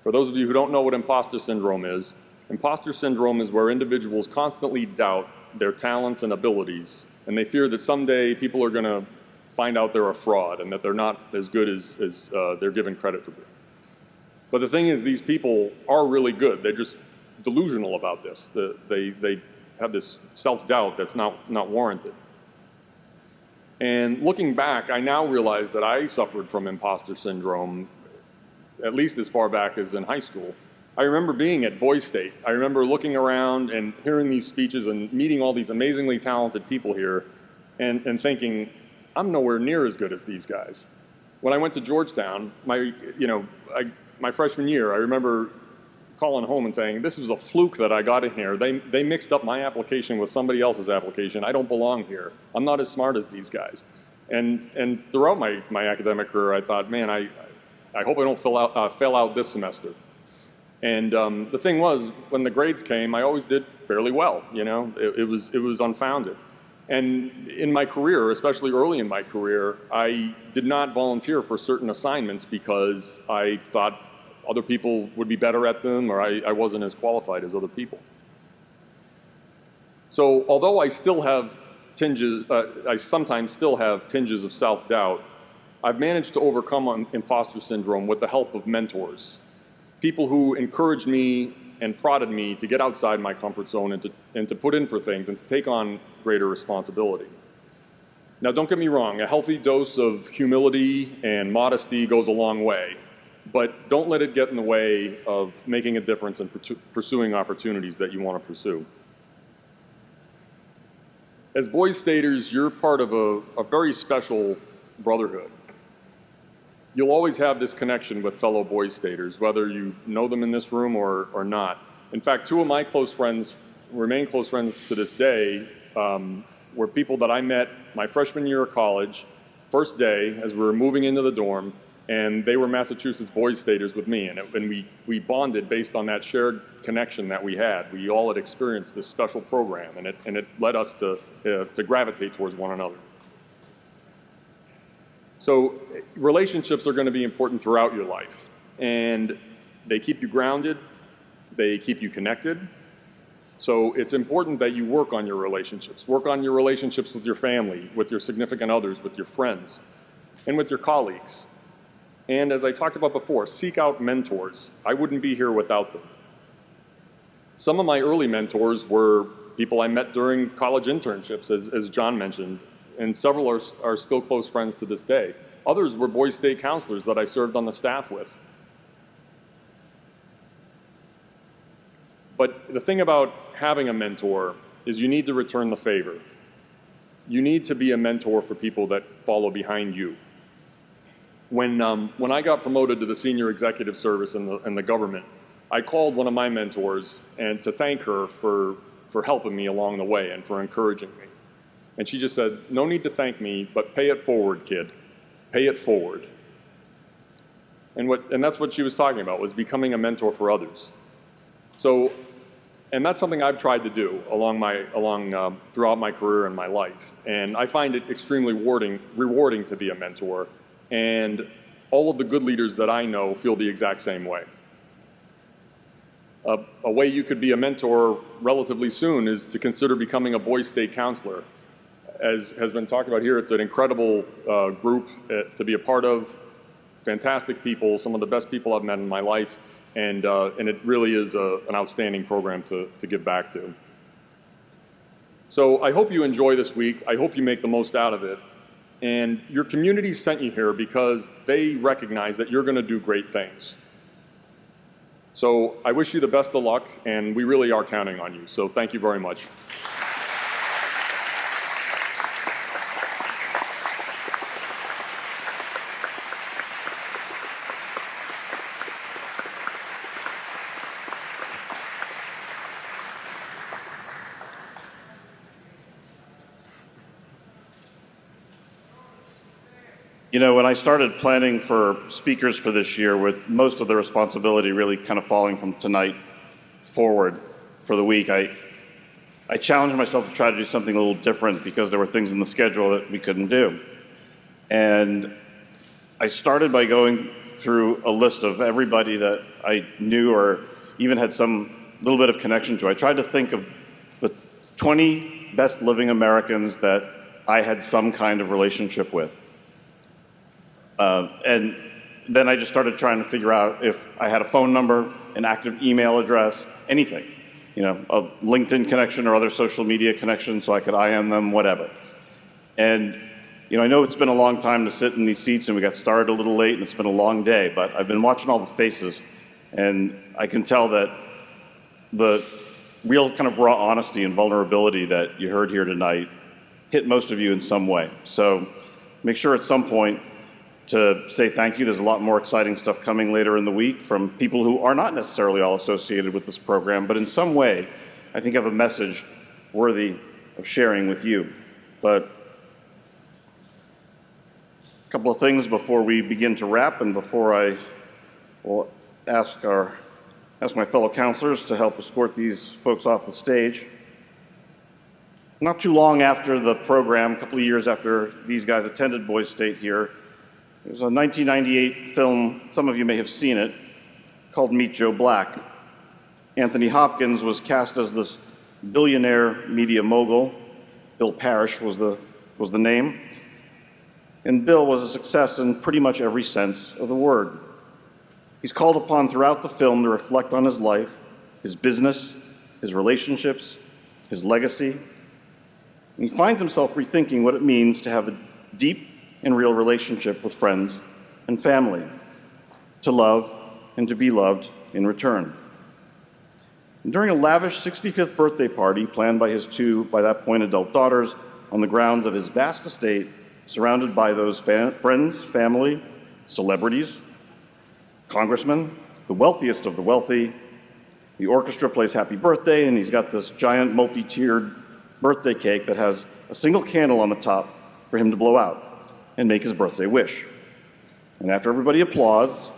For those of you who don't know what imposter syndrome is, Imposter syndrome is where individuals constantly doubt their talents and abilities, and they fear that someday people are going to find out they're a fraud and that they're not as good as they're given credit for being. But the thing is, these people are really good. They're just delusional about this. They have this self-doubt that's not warranted. And looking back, I now realize that I suffered from imposter syndrome at least as far back as in high school. I remember being at Boys State. I remember looking around and hearing these speeches and meeting all these amazingly talented people here and thinking, I'm nowhere near as good as these guys. When I went to Georgetown, my freshman year, I remember calling home and saying, this was a fluke that I got in here. They mixed up my application with somebody else's application. I don't belong here. I'm not as smart as these guys. And throughout my academic career, I thought, man, I hope I don't fail out this semester. And the thing was, when the grades came, I always did fairly well. You know, it was unfounded. And in my career, especially early in my career, I did not volunteer for certain assignments because I thought other people would be better at them, or I wasn't as qualified as other people. So although I still have tinges, I sometimes still have tinges of self-doubt, I've managed to overcome imposter syndrome with the help of mentors, people who encouraged me and prodded me to get outside my comfort zone and to put in for things and to take on greater responsibility. Now, don't get me wrong, a healthy dose of humility and modesty goes a long way, but don't let it get in the way of making a difference and pursuing opportunities that you want to pursue. As Boys Staters, you're part of a very special brotherhood. You'll always have this connection with fellow Boys Staters, whether you know them in this room or not. In fact, two of my close friends remain close friends to this day, were people that I met my freshman year of college, first day as we were moving into the dorm, and they were Massachusetts Boys Staters with me, and we bonded based on that shared connection that we had. We all had experienced this special program, and it led us to gravitate towards one another. So relationships are going to be important throughout your life, and they keep you grounded, they keep you connected. So it's important that you work on your relationships. Work on your relationships with your family, with your significant others, with your friends, and with your colleagues. And as I talked about before, seek out mentors. I wouldn't be here without them. Some of my early mentors were people I met during college internships, as John mentioned, and several are still close friends to this day. Others were Boys State counselors that I served on the staff with. But the thing about having a mentor is you need to return the favor. You need to be a mentor for people that follow behind you. When I got promoted to the senior executive service in the government, I called one of my mentors and to thank her for helping me along the way and for encouraging me. And she just said, no need to thank me, but pay it forward, kid. Pay it forward. And that's what she was talking about, was becoming a mentor for others. So, and that's something I've tried to do throughout my career and my life. And I find it extremely rewarding to be a mentor. And all of the good leaders that I know feel the exact same way. A way you could be a mentor relatively soon is to consider becoming a Boys State counselor. As has been talked about here, it's an incredible group to be a part of. Fantastic people, some of the best people I've met in my life, and it really is an outstanding program to give back to. So I hope you enjoy this week. I hope you make the most out of it. And your community sent you here because they recognize that you're going to do great things. So I wish you the best of luck, and we really are counting on you. So thank you very much. You know, when I started planning for speakers for this year, with most of the responsibility really kind of falling from tonight forward for the week, I challenged myself to try to do something a little different because there were things in the schedule that we couldn't do. And I started by going through a list of everybody that I knew or even had some little bit of connection to. I tried to think of the 20 best living Americans that I had some kind of relationship with. And then I just started trying to figure out if I had a phone number, an active email address, anything. You know, a LinkedIn connection or other social media connection so I could IM them, whatever. And, you know, I know it's been a long time to sit in these seats and we got started a little late and it's been a long day, but I've been watching all the faces and I can tell that the real kind of raw honesty and vulnerability that you heard here tonight hit most of you in some way. So make sure at some point to say thank you. There's a lot more exciting stuff coming later in the week from people who are not necessarily all associated with this program, but in some way, I think have a message worthy of sharing with you. But a couple of things before we begin to wrap and before I will ask my fellow counselors to help escort these folks off the stage. Not too long after the program, a couple of years after these guys attended Boys State here, there was a 1998 film, some of you may have seen it, called Meet Joe Black. Anthony Hopkins was cast as this billionaire media mogul. Bill Parrish was the name. And Bill was a success in pretty much every sense of the word. He's called upon throughout the film to reflect on his life, his business, his relationships, his legacy. And he finds himself rethinking what it means to have a deep and real relationship with friends and family, to love and to be loved in return. And during a lavish 65th birthday party planned by his two, by that point, adult daughters on the grounds of his vast estate, surrounded by those friends, family, celebrities, congressmen, the wealthiest of the wealthy, the orchestra plays Happy Birthday, and he's got this giant multi-tiered birthday cake that has a single candle on the top for him to blow out and make his birthday wish. And after everybody applauds,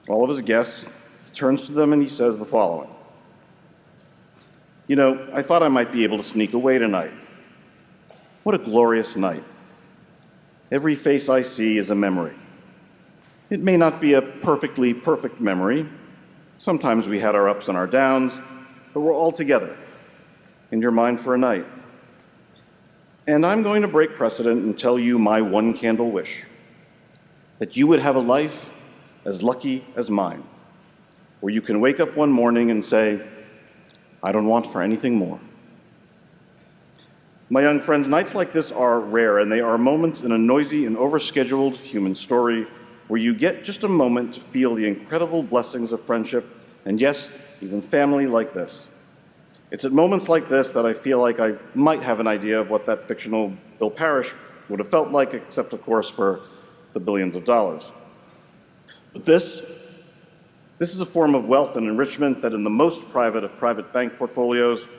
all of his guests, he turns to them and he says the following. You know, I thought I might be able to sneak away tonight. What a glorious night. Every face I see is a memory. It may not be a perfectly perfect memory. Sometimes we had our ups and our downs, but we're all together in your mind for a night. And I'm going to break precedent and tell you my one candle wish, that you would have a life as lucky as mine, where you can wake up one morning and say, I don't want for anything more. My young friends, nights like this are rare, and they are moments in a noisy and overscheduled human story where you get just a moment to feel the incredible blessings of friendship, and yes, even family like this. It's at moments like this that I feel like I might have an idea of what that fictional Bill Parrish would have felt like, except, of course, for the billions of dollars. But this is a form of wealth and enrichment that in the most private of private bank portfolios,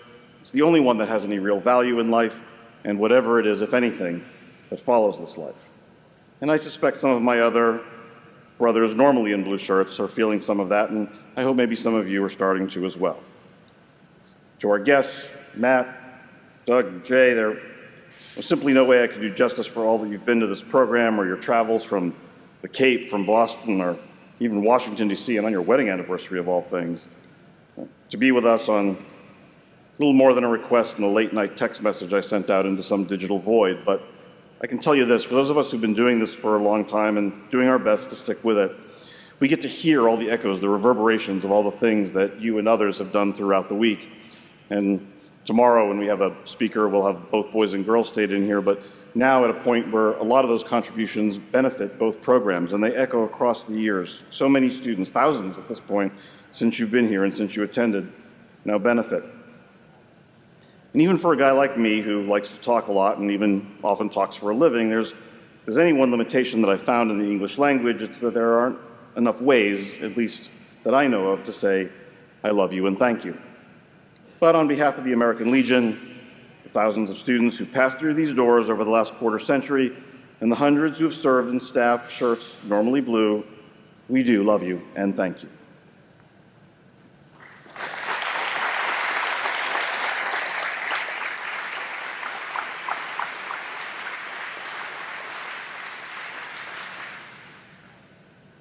it's the only one that has any real value in life, and whatever it is, if anything, that follows this life. And I suspect some of my other brothers normally in blue shirts are feeling some of that, and I hope maybe some of you are starting to as well. To our guests, Matt, Doug, Jay, there's simply no way I could do justice for all that you've been to this program or your travels from the Cape, from Boston, or even Washington, D.C., and on your wedding anniversary of all things. To be with us on a little more than a request and a late-night text message I sent out into some digital void. But I can tell you this, for those of us who've been doing this for a long time and doing our best to stick with it, we get to hear all the echoes, the reverberations of all the things that you and others have done throughout the week. And tomorrow, when we have a speaker, we'll have both Boys and Girls State in here, but now at a point where a lot of those contributions benefit both programs, and they echo across the years. So many students, thousands at this point, since you've been here and since you attended, now benefit. And even for a guy like me who likes to talk a lot and even often talks for a living, if there's any one limitation that I've found in the English language, it's that there aren't enough ways, at least that I know of, to say, I love you and thank you. But on behalf of the American Legion, the thousands of students who passed through these doors over the last quarter century, and the hundreds who have served in staff shirts normally blue, we do love you and thank you.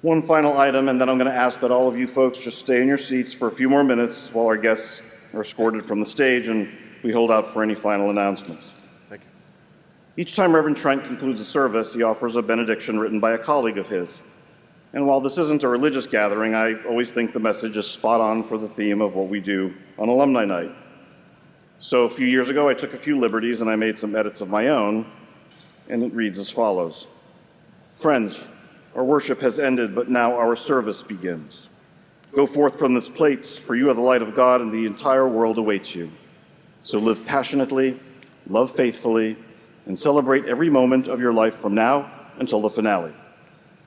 One final item, and then I'm going to ask that all of you folks just stay in your seats for a few more minutes while our guests are escorted from the stage and we hold out for any final announcements. Thank you. Each time Reverend Trent concludes a service, he offers a benediction written by a colleague of his. And while this isn't a religious gathering, I always think the message is spot on for the theme of what we do on Alumni Night. So a few years ago, I took a few liberties and I made some edits of my own, and it reads as follows. Friends, our worship has ended, but now our service begins. Go forth from this place, for you are the light of God, and the entire world awaits you. So live passionately, love faithfully, and celebrate every moment of your life from now until the finale.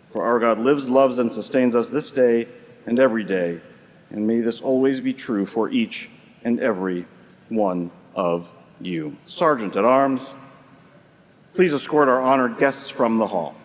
For our God lives, loves, and sustains us this day and every day, and may this always be true for each and every one of you. Sergeant at Arms, please escort our honored guests from the hall.